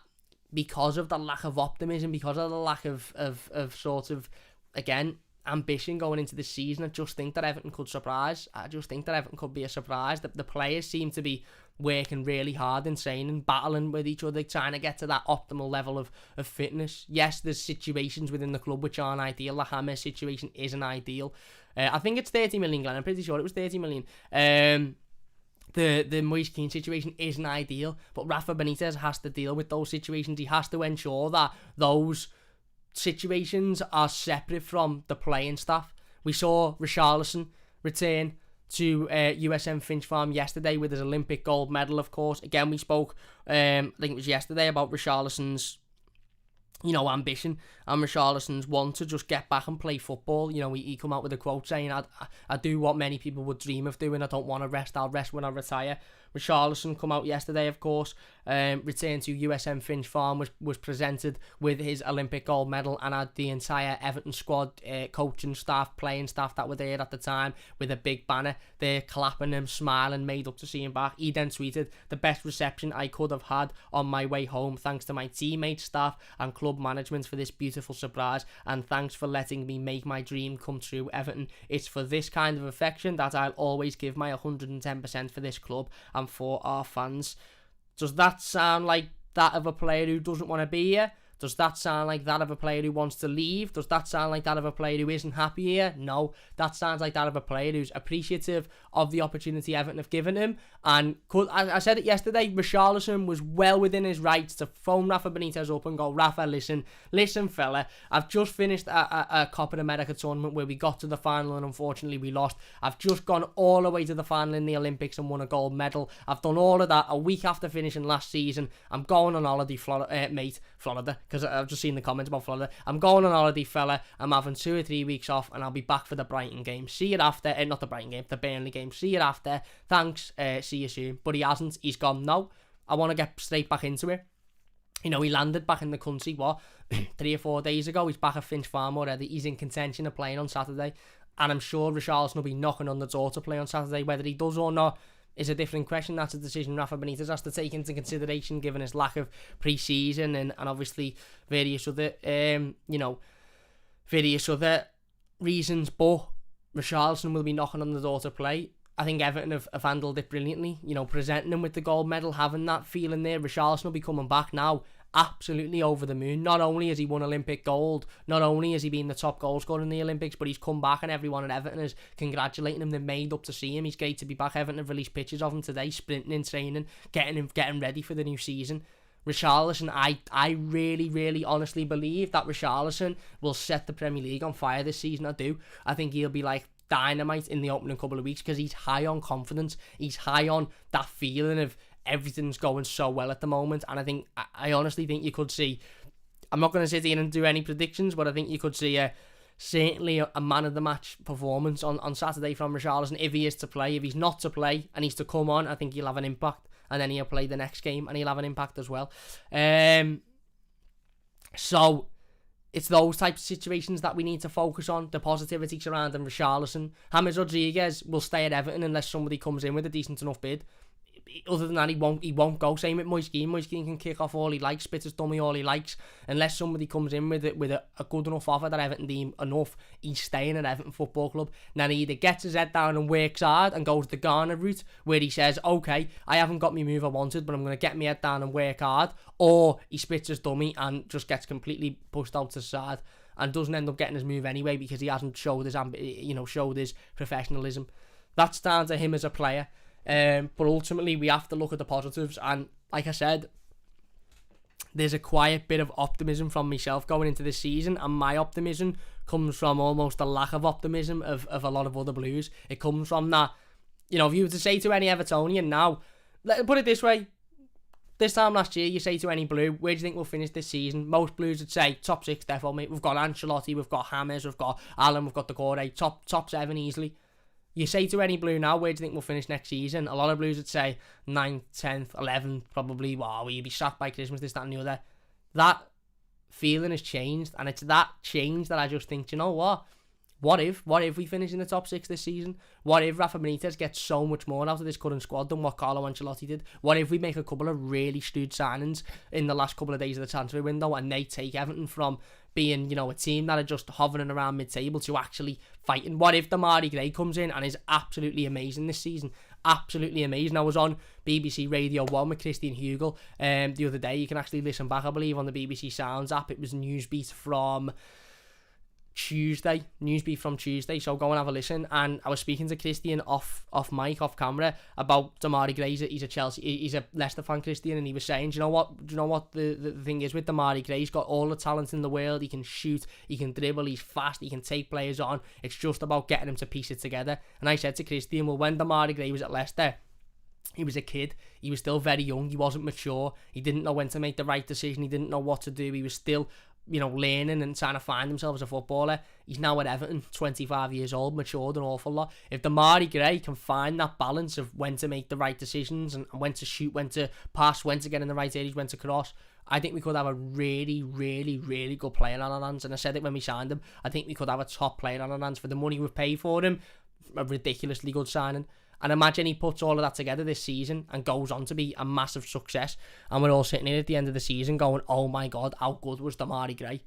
because of the lack of optimism, because of the lack of sort of, again, ambition going into this season, I just think that Everton could surprise. I just think that Everton could be a surprise. The players seem to be working really hard and training, battling with each other, trying to get to that optimal level of fitness. Yes, there's situations within the club which aren't ideal. The Hammer situation isn't ideal. I think it's 30 million, Glenn. I'm pretty sure it was 30 million. The Moise Kean situation isn't ideal, but Rafa Benitez has to deal with those situations. He has to ensure that those situations are separate from the playing staff. We saw Richarlison return to USM Finch Farm yesterday with his Olympic gold medal, of course. Again, we spoke, I think it was yesterday, about Richarlison's, ambition and Richarlison's want to just get back and play football. He come out with a quote saying, I do what many people would dream of doing. I don't want to rest. I'll rest when I retire. Richarlison come out yesterday, of course, returned to USM Finch Farm, was presented with his Olympic gold medal, and had the entire Everton squad, coaching staff, playing staff that were there at the time with a big banner. They're clapping him, smiling, made up to see him back. He then tweeted, "The best reception I could have had on my way home. Thanks to my teammates, staff and club management for this beautiful surprise, and thanks for letting me make my dream come true, Everton. It's for this kind of affection that I'll always give my 110% for this club and for our fans." Does that sound like that of a player who doesn't want to be here? Does that sound like that of a player who wants to leave? Does that sound like that of a player who isn't happy here? No, that sounds like that of a player who's appreciative of the opportunity Everton have given him. And I said it yesterday, Richarlison was well within his rights to phone Rafa Benitez up and go, "Rafa, listen fella, I've just finished a Copa America tournament where we got to the final and unfortunately we lost. I've just gone all the way to the final in the Olympics and won a gold medal. I've done all of that a week after finishing last season. I'm going on holiday, Florida, because I've just seen the comments about Florida. I'm going on holiday, fella. I'm having 2 or 3 weeks off and I'll be back for the Brighton game. See you after." Not the Brighton game, the Burnley game. "See you after. Thanks. See you soon." But he hasn't. He's gone, "No, I want to get straight back into it." He landed back in the country, 3 or 4 days ago. He's back at Finch Farm already. He's in contention of playing on Saturday. And I'm sure Richarlison will be knocking on the door to play on Saturday. Whether he does or not is a different question. That's a decision Rafa Benitez has to take into consideration, given his lack of pre-season and obviously various other, various other reasons. But Richarlison will be knocking on the door to play. I think Everton have handled it brilliantly. Presenting him with the gold medal, having that feeling there. Richarlison will be coming back now absolutely over the moon. Not only has he won Olympic gold, not only has he been the top goal scorer in the Olympics, but he's come back and everyone at Everton is congratulating him. They're made up to see him. He's great to be back. Everton have released pictures of him today, sprinting in training, getting ready for the new season. Richarlison, I really, really honestly believe that Richarlison will set the Premier League on fire this season. I do. I think he'll be like dynamite in the opening couple of weeks because he's high on confidence. He's high on that feeling of everything's going so well at the moment. And I honestly think you could see, I'm not going to sit here and do any predictions, but I think you could see certainly a man of the match performance on Saturday from Richarlison if he is to play. If he's not to play and he's to come on, I think he'll have an impact. And then he'll play the next game and he'll have an impact as well. So it's those types of situations that we need to focus on. The positivity surrounding Richarlison. James Rodriguez will stay at Everton unless somebody comes in with a decent enough bid. Other than that, he won't go. Same with Moise Kean. Moise Kean can kick off all he likes, spit his dummy all he likes. Unless somebody comes in with a good enough offer that Everton deem enough, he's staying at Everton Football Club. Then he either gets his head down and works hard and goes the Ghana route, where he says, "Okay, I haven't got me move I wanted, but I'm going to get my head down and work hard," or he spits his dummy and just gets completely pushed out to the side and doesn't end up getting his move anyway because he hasn't showed his professionalism. That's down to him as a player. But ultimately we have to look at the positives, and like I said, there's a quiet bit of optimism from myself going into this season, and my optimism comes from almost the lack of optimism of a lot of other Blues. It comes from that, if you were to say to any Evertonian now, put it this way, this time last year, you say to any Blue, where do you think we'll finish this season? Most Blues would say top 6 defo, mate. We've got Ancelotti, we've got James, we've got Allen, we've got Decore, top 7 easily. You say to any Blue now, where do you think we'll finish next season? A lot of Blues would say 9th, 10th, 11th, probably. Wow, will you be sacked by Christmas, this, that and the other. That feeling has changed, and it's that change that I just think, you know what? What if we finish in the top 6 this season? What if Rafa Benitez gets so much more out of this current squad than what Carlo Ancelotti did? What if we make a couple of really shrewd signings in the last couple of days of the transfer window, and they take Everton from being, you know, a team that are just hovering around mid-table to actually fighting? What if Demarai Gray comes in and is absolutely amazing this season? Absolutely amazing. I was on BBC Radio 1 with Christian Hugel the other day. You can actually listen back, I believe, on the BBC Sounds app. It was Newsbeat from Tuesday, so go and have a listen. And I was speaking to Christian off mic, off camera, about Demarai Gray. He's a Leicester fan, Christian, and he was saying, do you know what the thing is with Demarai Gray? He's got all the talent in the world. He can shoot, he can dribble, he's fast, he can take players on. It's just about getting him to piece it together. And I said to Christian, well, when Demarai Gray was at Leicester, he was a kid. He was still very young. He wasn't mature. He didn't know when to make the right decision. He didn't know what to do. He was still, you know, learning and trying to find himself as a footballer. He's now at Everton, 25 years old, matured an awful lot. If Demarai Gray can find that balance of when to make the right decisions and when to shoot, when to pass, when to get in the right areas, when to cross, I think we could have a really, really, really good player on our hands. And I said it when we signed him. I think we could have a top player on our hands for the money we've paid for him. A ridiculously good signing. And imagine he puts all of that together this season and goes on to be a massive success. And we're all sitting here at the end of the season going, oh my God, how good was Demarai Gray?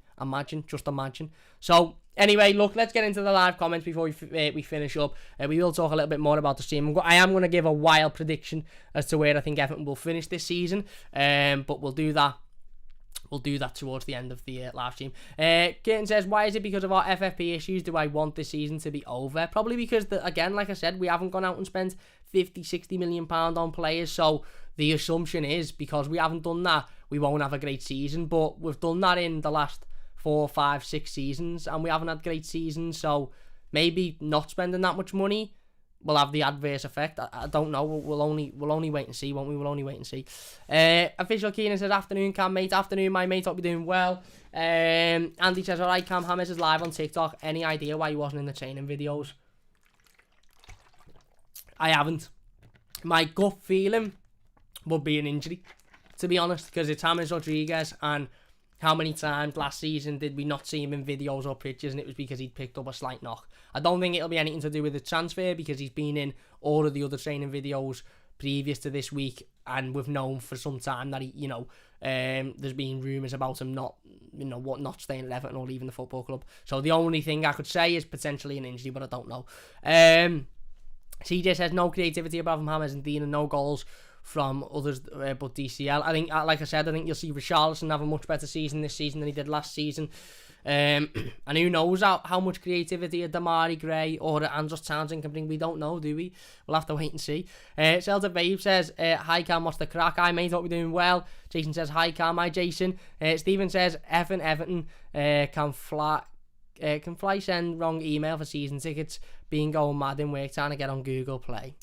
Just imagine. So, anyway, look, let's get into the live comments before we finish up. We will talk a little bit more about the team. I am going to give a wild prediction as to where I think Everton will finish this season. But we'll do that. We'll do that towards the end of the live stream. Kitten says, why is it because of our FFP issues do I want this season to be over? Probably because, again, like I said, we haven't gone out and spent 50, 60 million pound on players. So the assumption is because we haven't done that, we won't have a great season. But we've done that in the last 4, 5, 6 seasons, and we haven't had great seasons. So maybe not spending that much money will have the adverse effect. I don't know. We'll only wait and see, won't we? We'll only wait and see. Official Keenan says, afternoon, Cam, mate. Afternoon, my mate. Hope you're doing well. Andy says, alright, Cam Hammers is live on TikTok. Any idea why he wasn't in the training videos? I haven't. My gut feeling would be an injury, to be honest, because it's James Rodriguez, and how many times last season did we not see him in videos or pictures, and it was because he'd picked up a slight knock. I don't think it'll be anything to do with the transfer, because he's been in all of the other training videos previous to this week, and we've known for some time that he, you know, there's been rumours about him not staying at Everton or leaving the football club. So the only thing I could say is potentially an injury, but I don't know. CJ says, no creativity above from Hammers and Dean, and no goals from others but DCL. I think, like I said, I think you'll see Richarlison have a much better season this season than he did last season. And who knows how much creativity a Demarai Gray or a Andros Townsend can bring. We don't know, do we? We'll have to wait and see. Celta Babe says, hi Cam, what's the crack? Hi mate, hope you're doing well. Jason says, hi Cam, hi Jason. Stephen says, Everton can fly send wrong email for season tickets, being going mad in work trying to get on Google Play.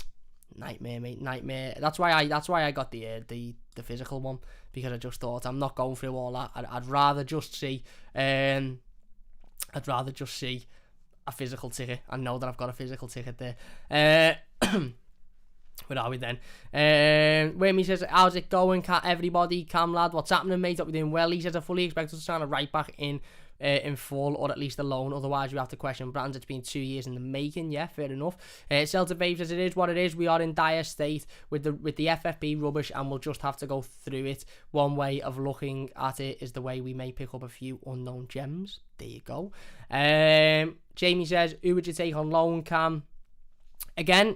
Nightmare, mate, nightmare. That's why I got the physical one, because I just thought I'm not going through all that. I'd rather just see a physical ticket and know that I've got a physical ticket there. Where are we then? Wimmy says, how's it going, everybody? Cam lad, what's happening, mate? Hope you're doing well. He says, I fully expect us to sign a right back in full, or at least a loan, otherwise we have to question brands. It's been 2 years in the making. Yeah, fair enough. Celta Babe says, it is what it is. We are in dire state with the FFP rubbish, and we'll just have to go through it. One way of looking at it is the way we may pick up a few unknown gems. There you go. Jamie says, who would you take on loan, Cam? Again,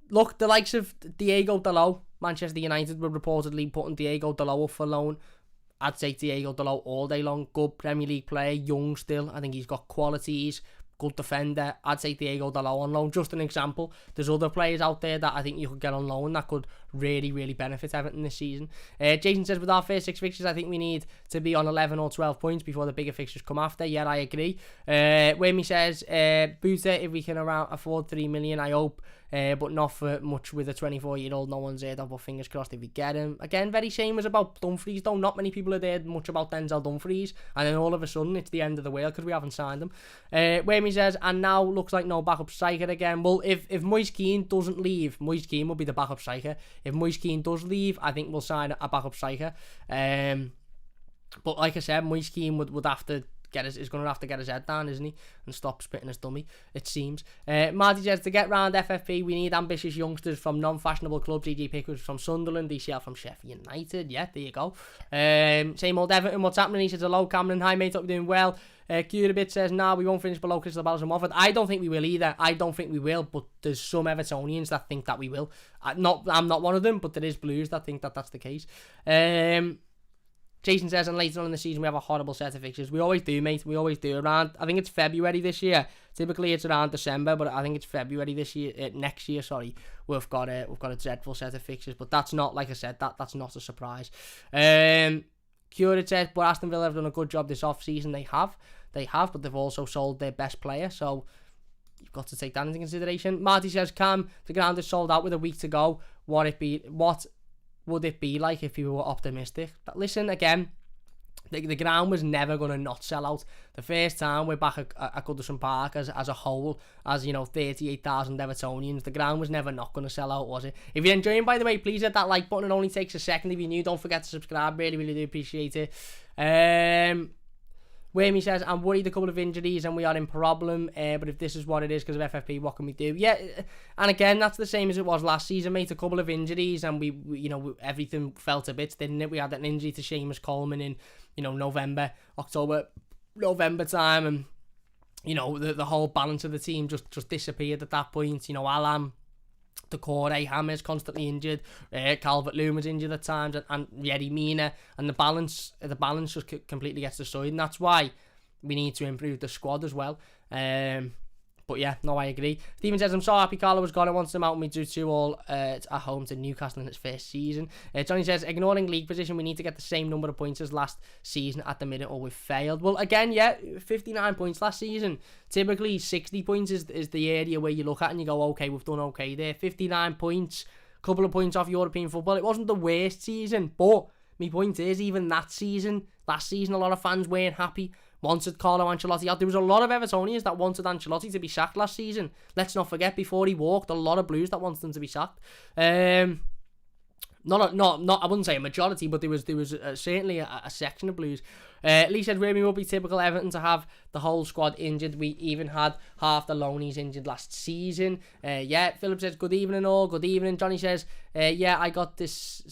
look, the likes of Diego Dalot, Manchester United were reportedly putting Diego Dalot up for loan. I'd take Diego Dalot all day long. Good Premier League player, young still. I think he's got qualities. Good defender. I'd take Diego Dalot on loan. Just an example. There's other players out there that I think you could get on loan that could really, really benefit Everton this season. Jason says, with our first 6 fixtures, I think we need to be on 11 or 12 points before the bigger fixtures come after. Yeah, I agree. Wimmy says, Booter, if we can afford 3 million, I hope. But not for much with a 24-year-old no one's heard of, but fingers crossed if we get him. Again, very same as about Dumfries, though. Not many people have heard much about Denzel Dumfries, and then all of a sudden it's the end of the world because we haven't signed him. Whammy says, and now looks like no backup striker again. Well, if Moise Kean doesn't leave, Moise Kean will be the backup striker. If Moise Kean does leave, I think we'll sign a backup striker. But like I said, Moise Keane would have to is going to have to get his head down, isn't he? And stop spitting his dummy, it seems. Marty says, to get round FFP, we need ambitious youngsters from non-fashionable clubs, e.g. Pickers from Sunderland, DCL from Sheffield United. Yeah, there you go. Same old Everton, what's happening? He says, hello, Cameron. Hi, mate, hope you're doing well. Curabit says, nah, we won't finish below Crystal Palace and Watford. I don't think we will either. I don't think we will, but there's some Evertonians that think that we will. I'm not one of them, but there is Blues that think that that's the case. Jason says, and later on in the season we have a horrible set of fixtures. We always do, mate. We always do. Around, I think it's February this year. Typically it's around December, but I think it's February this year. Next year, sorry. We've got a dreadful set of fixtures, but that's not, like I said, that's not a surprise. Curate says, but Aston Villa have done a good job this off-season. They have, but they've also sold their best player, so you've got to take that into consideration. Marty says, Cam, the ground is sold out with a week to go. What would it be like if you were optimistic? But listen, again, the ground was never going to not sell out. The first time we're back at Goodison Park as a whole, as 38,000 Evertonians, the ground was never not going to sell out, was it? If you're enjoying, by the way, please hit that like button. It only takes a second. If you're new, don't forget to subscribe. Really, really do appreciate it. Whammy says, I'm worried a couple of injuries and we are in problem, but if this is what it is because of FFP, what can we do? Yeah, and again, that's the same as it was last season, mate. A couple of injuries and we everything fell to bits, didn't it? We had an injury to Seamus Coleman in, November time, and, the whole balance of the team just disappeared at that point. Alam, Decore, Hammers constantly injured, Calvert-Lewin was injured at times, and Yerry Mina, and the balance just completely gets destroyed, and that's why we need to improve the squad as well. But yeah, no, I agree. Stephen says, I'm so happy Carlo was gone. I wanted him out and we do 2-2 at home to Newcastle in its first season. Johnny says, ignoring league position, we need to get the same number of points as last season at the minute or we've failed. Well, again, yeah, 59 points last season. Typically, 60 points is the area where you look at and you go, okay, we've done okay there. 59 points, couple of points off European football. It wasn't the worst season, but my point is, even that season, last season, a lot of fans weren't happy. Wanted Carlo Ancelotti out. There was a lot of Evertonians that wanted Ancelotti to be sacked last season. Let's not forget, before he walked, a lot of Blues that wanted him to be sacked. Not I wouldn't say a majority, but there was certainly a section of Blues. Lee said, really would be typical Everton to have the whole squad injured. We even had half the loanies injured last season. Yeah, Philip says, good evening all, good evening. Johnny says, yeah, I got this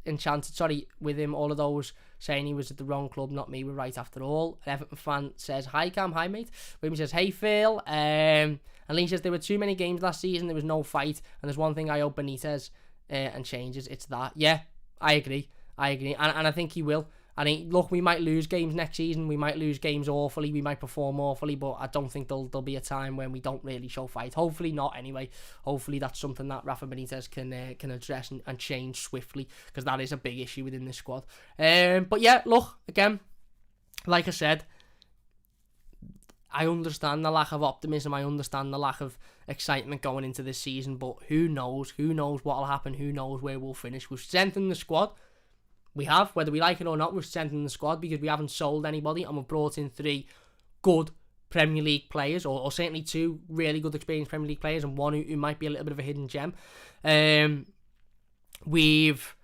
enchanted, with him, all of those saying he was at the wrong club, not me, we're right after all. An Everton fan says, hi Cam, hi mate. William says, hey Phil. And Lee says, there were too many games last season, there was no fight, and there's one thing I hope Benitez and changes, it's that. Yeah, I agree, and I think he will. I think, look, we might lose games next season, we might lose games awfully, we might perform awfully, but I don't think there'll be a time when we don't really show fight. Hopefully not, anyway. Hopefully that's something that Rafa Benitez can address and change swiftly, because that is a big issue within this squad. But yeah, look, again, like I said, I understand the lack of optimism, I understand the lack of excitement going into this season, but who knows what'll happen, who knows where we'll finish. We've strengthened the squad. We have, whether we like it or not, we've strengthened the squad because we haven't sold anybody, and we've brought in 3 good Premier League players, or certainly 2 really good experienced Premier League players, and one who might be a little bit of a hidden gem. We've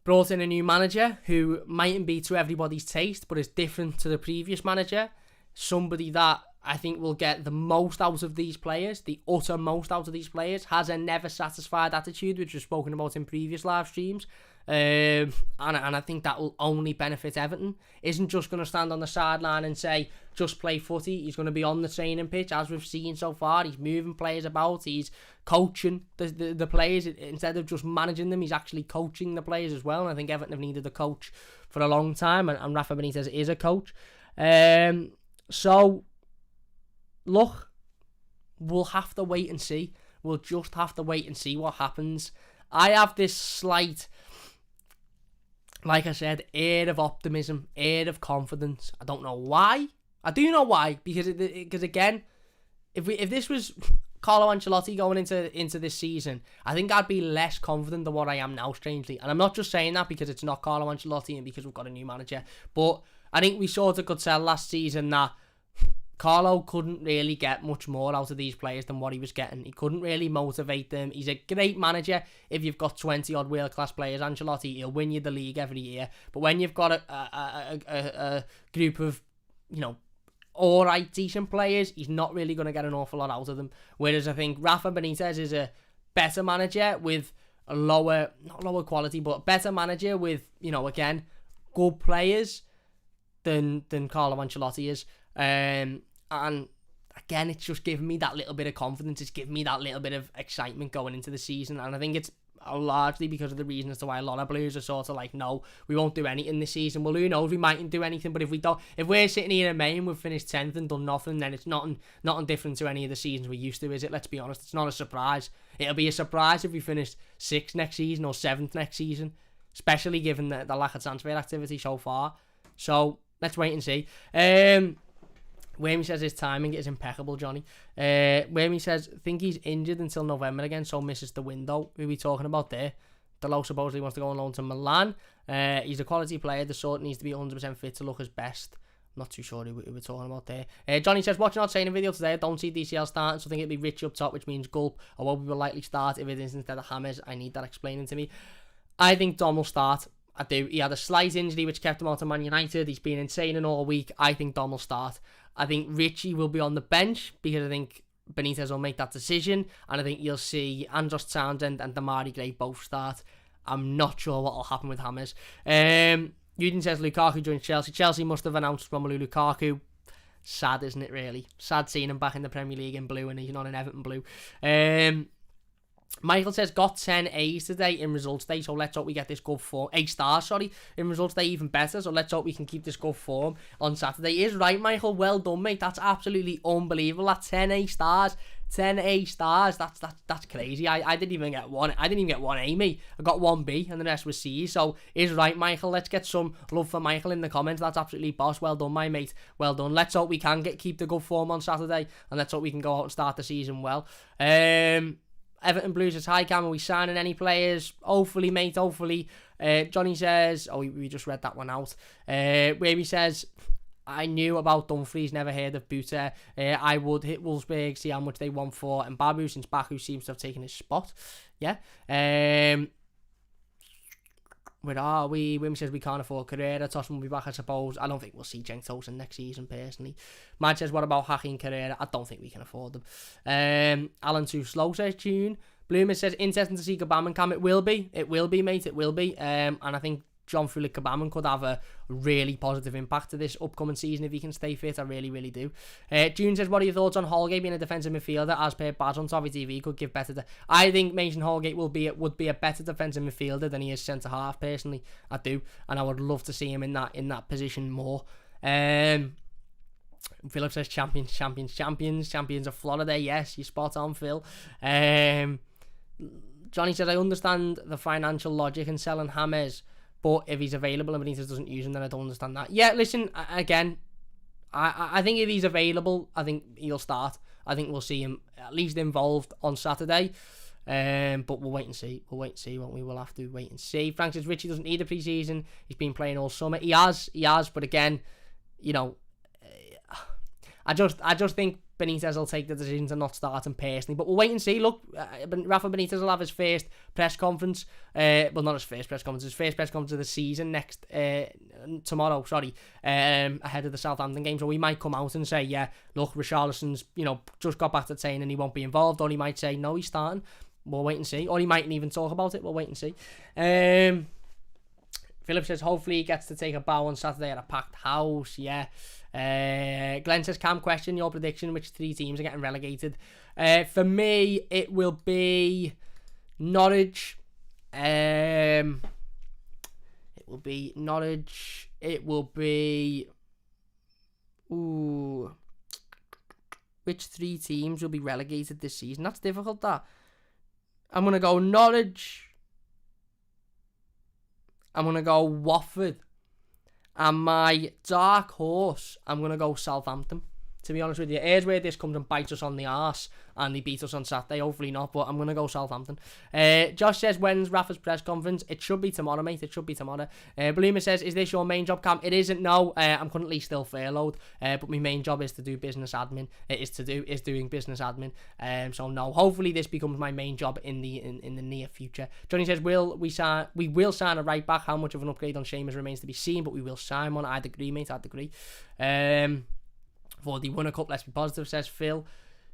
brought in a new manager who mightn't be to everybody's taste, but is different to the previous manager. Somebody that I think will get the most out of these players, the utter most out of these players, has a never satisfied attitude, which we've spoken about in previous live streams. And I think that will only benefit Everton. Isn't just going to stand on the sideline and say, just play footy. He's going to be on the training pitch, as we've seen so far. He's moving players about. He's coaching the players. Instead of just managing them, he's actually coaching the players as well. And I think Everton have needed a coach for a long time. And Rafa Benitez is a coach. So, look, we'll have to wait and see. We'll just have to wait and see what happens. I have this slight, like I said, air of optimism, air of confidence. I don't know why. I do know why, because again, if this was Carlo Ancelotti going into this season, I think I'd be less confident than what I am now, strangely. And I'm not just saying that because it's not Carlo Ancelotti and because we've got a new manager, but I think we sort of could tell last season that Carlo couldn't really get much more out of these players than what he was getting. He couldn't really motivate them. He's a great manager if you've got 20-odd world-class players. Ancelotti, he'll win you the league every year. But when you've got a group of, alright, decent players, he's not really going to get an awful lot out of them. Whereas I think Rafa Benitez is a better manager with a not lower quality, but better manager with, again, good players than Carlo Ancelotti is. And again, it's just giving me that little bit of confidence. It's giving me that little bit of excitement going into the season. And I think it's largely because of the reason as to why a lot of Blues are sort of like, no, we won't do anything this season. Well, who knows? We mightn't do anything. But if we're sitting here in May and we've finished 10th and done nothing, then it's nothing different to any of the seasons we used to, is it? Let's be honest. It's not a surprise. It'll be a surprise if we finish 6th next season or 7th next season, especially given the lack of transfer activity so far. So let's wait and see. Whammy says his timing is impeccable, Johnny. Whammy says, think he's injured until November again, so misses the window. Who are we talking about there? Delo supposedly wants to go on loan to Milan. He's a quality player. The sort needs to be 100% fit to look his best. I'm not too sure who we're talking about there. Johnny says, watching our training video today, I don't see DCL starting, so I think it'd be Richie up top, which means Gulp. Or what we will likely start if it is instead of Hammers. I need that explaining to me. I think Dom will start. I do. He had a slight injury which kept him out of Man United. He's been insane in all week. I think Dom will start. I think Richie will be on the bench because I think Benitez will make that decision. And I think you'll see Andros Townsend and Damari Gray both start. I'm not sure what will happen with Hammers. Udin says Lukaku joins Chelsea. Chelsea must have announced Romelu Lukaku. Sad, isn't it, really? Sad seeing him back in the Premier League in blue and he's not in Everton blue. Michael says, got 10 A's today in results day, so let's hope we get this good form. 8 stars, sorry, in results day, even better, so let's hope we can keep this good form on Saturday. He is right, Michael, well done, mate. That's absolutely unbelievable. That's 10 A stars. 10 A stars, that's crazy. I didn't even get one. I didn't even get one A, mate. I got one B, and the rest was C. So, is right, Michael. Let's get some love for Michael in the comments. That's absolutely boss. Well done, my mate. Well done. Let's hope we can keep the good form on Saturday, and let's hope we can go out and start the season well. Everton Blues says, hi Cam, are we signing any players? Hopefully, mate, hopefully. Johnny says, we just read that one out. Where he says, I knew about Dumfries, never heard of Buta. I would hit Wolfsburg, see how much they want for Mbabu, since Baku seems to have taken his spot. Yeah. Where are we? Wim says we can't afford Carrera. Tossen will be back, I suppose. I don't think we'll see Cenk Tosun next season, personally. Mad says, what about Haki and Carrera? I don't think we can afford them. Alan Too Slow says, tune. Bloomer says, interesting to see Gbamin Cam. It will be, mate. It will be. And I think John Fulick Gbamin could have a really positive impact to this upcoming season if he can stay fit. I really, really do. June says, what are your thoughts on Holgate being a defensive midfielder? As per Baz on Toffee TV, could give better. I think Mason Holgate would be a better defensive midfielder than he is centre half. Personally, I do, and I would love to see him in that position more. Philip says, champions of Florida. Yes, you're spot on, Phil. Johnny says, I understand the financial logic in selling Hammers, but if he's available and Benitez doesn't use him, then I don't understand that. Yeah, listen, again, I think if he's available, I think he'll start. I think we'll see him at least involved on Saturday. But we'll wait and see. Won't we? We'll have to wait and see. Frank says Richie doesn't need a pre-season. He's been playing all summer. He has. But again, I just think Benitez will take the decision to not start him personally. But we'll wait and see. Look, Rafa Benitez will have his first press conference. Well, not his first press conference. His first press conference of the season tomorrow. Sorry, ahead of the Southampton game. So he might come out and say, yeah, look, Richarlison's just got back to training and he won't be involved. Or he might say, no, he's starting. We'll wait and see. Or he mightn't even talk about it. We'll wait and see. Philip says, hopefully he gets to take a bow on Saturday at a packed house. Yeah. Glenn says, Cam, question your prediction, which 3 teams are getting relegated. For me, it will be Norwich. It will be Norwich. It will be... Ooh. Which 3 teams will be relegated this season? That's difficult, that. I'm going to go Norwich. I'm going to go Watford. And my dark horse, I'm going to go Southampton to be honest with you. Here's where this comes and bites us on the arse, and they beat us on Saturday. Hopefully not, but I'm going to go Southampton. Josh says, when's Rafa's press conference? It should be tomorrow, mate. It should be tomorrow. Bloomer says, is this your main job, Cam? It isn't, no. I'm currently still furloughed, but my main job is to do business admin. Is doing business admin. So no, hopefully this becomes my main job in the near future. Johnny says, we will sign a right back. How much of an upgrade on Seamus remains to be seen, but we will sign one. I'd agree, mate. I'd agree. For the winner cup, let's be positive, says Phil.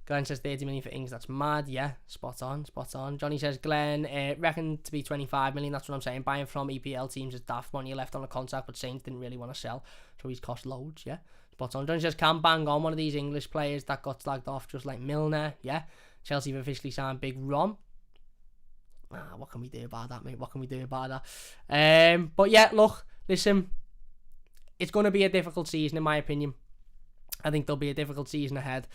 Glenn says 30 million for Ings. That's mad. Yeah, spot on. Johnny says, Glenn, reckon to be 25 million. That's what I'm saying. Buying from EPL teams is daft when you're left on a contract, but Saints didn't really want to sell, so he's cost loads. Yeah, spot on. Johnny says, can bang on one of these English players that got slagged off, just like Milner. Yeah, Chelsea have officially signed Big Rom. What can we do about that, mate? What can we do about that? But yeah, look, listen, it's going to be a difficult season, in my opinion. I think there'll be a difficult season ahead.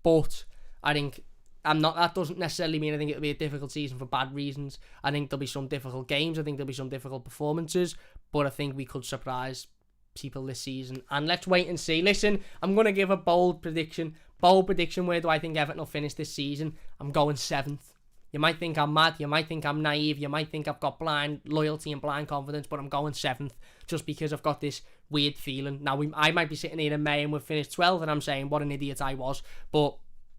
But I think that doesn't necessarily mean I think it'll be a difficult season for bad reasons. I think there'll be some difficult games. I think there'll be some difficult performances. But I think we could surprise people this season. And let's wait and see. Listen, I'm going to give a bold prediction. Where do I think Everton will finish this season? I'm going 7th. You might think I'm mad, you might think I'm naive, you might think I've got blind loyalty and blind confidence, but I'm going 7th just because I've got this weird feeling. Now, I might be sitting here in May and we've finished 12th and I'm saying what an idiot I was, but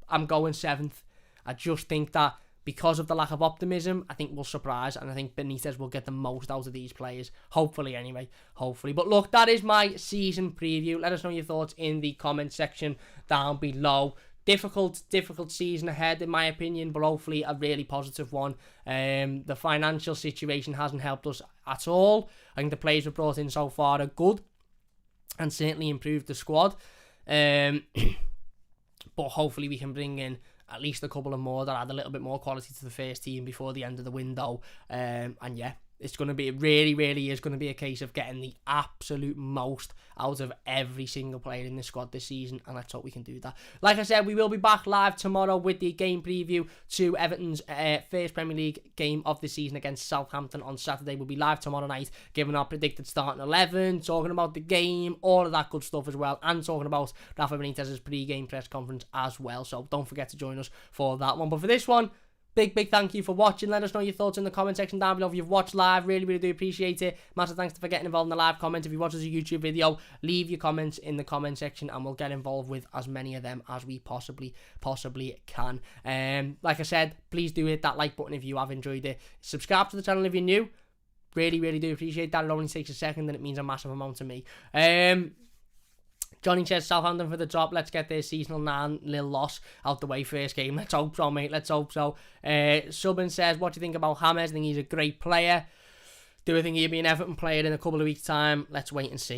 I'm going 7th. I just think that because of the lack of optimism, I think we'll surprise, and I think Benitez will get the most out of these players. Hopefully, anyway. Hopefully. But look, that is my season preview. Let us know your thoughts in the comment section down below. Difficult season ahead, in my opinion, but hopefully a really positive one. The financial situation hasn't helped us at all. I think the players we've brought in so far are good and certainly improved the squad. But hopefully we can bring in at least a couple of more that add a little bit more quality to the first team before the end of the window. And yeah, it's going to be, it really is going to be a case of getting the absolute most out of every single player in the squad this season, and let's hope we can do that. Like I said, we will be back live tomorrow with the game preview to Everton's first Premier League game of the season against Southampton on Saturday. We'll be live tomorrow night, giving our predicted starting 11, talking about the game, all of that good stuff as well, and talking about Rafa Benitez's pre-game press conference as well. So don't forget to join us for that one. But for this one, big thank you for watching. Let us know your thoughts in the comment section down below if you've watched live. Really do appreciate it. Massive thanks for getting involved in the live comments. If you watch as a YouTube video, leave your comments in the comment section and we'll get involved with as many of them as we possibly can. Like I said, please do hit that like button if you have enjoyed it. Subscribe to the channel if you're new. Really do appreciate that. It only takes a second and it means a massive amount to me. Johnny says Southampton for the top. Let's get their seasonal 9-0 loss out the way first game. Let's hope so, mate. Let's hope so. Subin says, what do you think about James? I think he's a great player. Do I think he'll be an Everton player in a couple of weeks' time? Let's wait and see.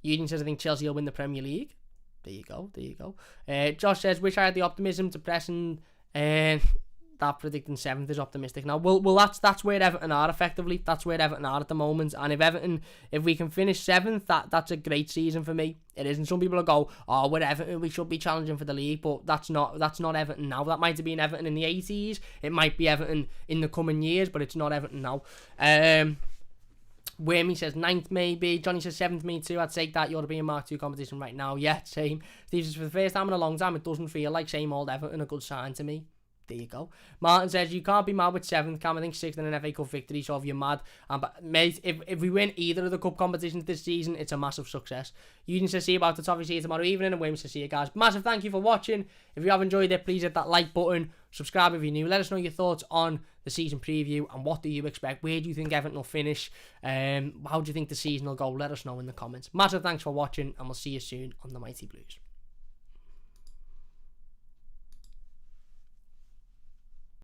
Eugene says, I think Chelsea will win the Premier League. There you go. Josh says, wish I had the optimism to press and... that predicting 7th is optimistic. Now, well, that's where Everton are effectively. That's where Everton are at the moment. And if we can finish 7th, that's a great season for me. It isn't. Some people will go, oh, we're Everton, we should be challenging for the league, but that's not Everton now. That might have been Everton in the 80s. It might be Everton in the coming years, but it's not Everton now. Wormy says 9th maybe. Johnny says 7th, me too. I'd take that. European Mark II competition right now. Yeah, same. Steve says for the first time in a long time, it doesn't feel like same old Everton. A good sign to me. There you go. Martin says, you can't be mad with 7th, Cam. I think 6th in an FA Cup victory, so if you're mad. But mate, if we win either of the cup competitions this season, it's a massive success. Eugene says, see you about the toffee, see you tomorrow evening, and Williams says, see you guys. Massive thank you for watching. If you have enjoyed it, please hit that like button. Subscribe if you're new. Let us know your thoughts on the season preview, and what do you expect? Where do you think Everton will finish? How do you think the season will go? Let us know in the comments. Massive thanks for watching, and we'll see you soon on the Mighty Blues.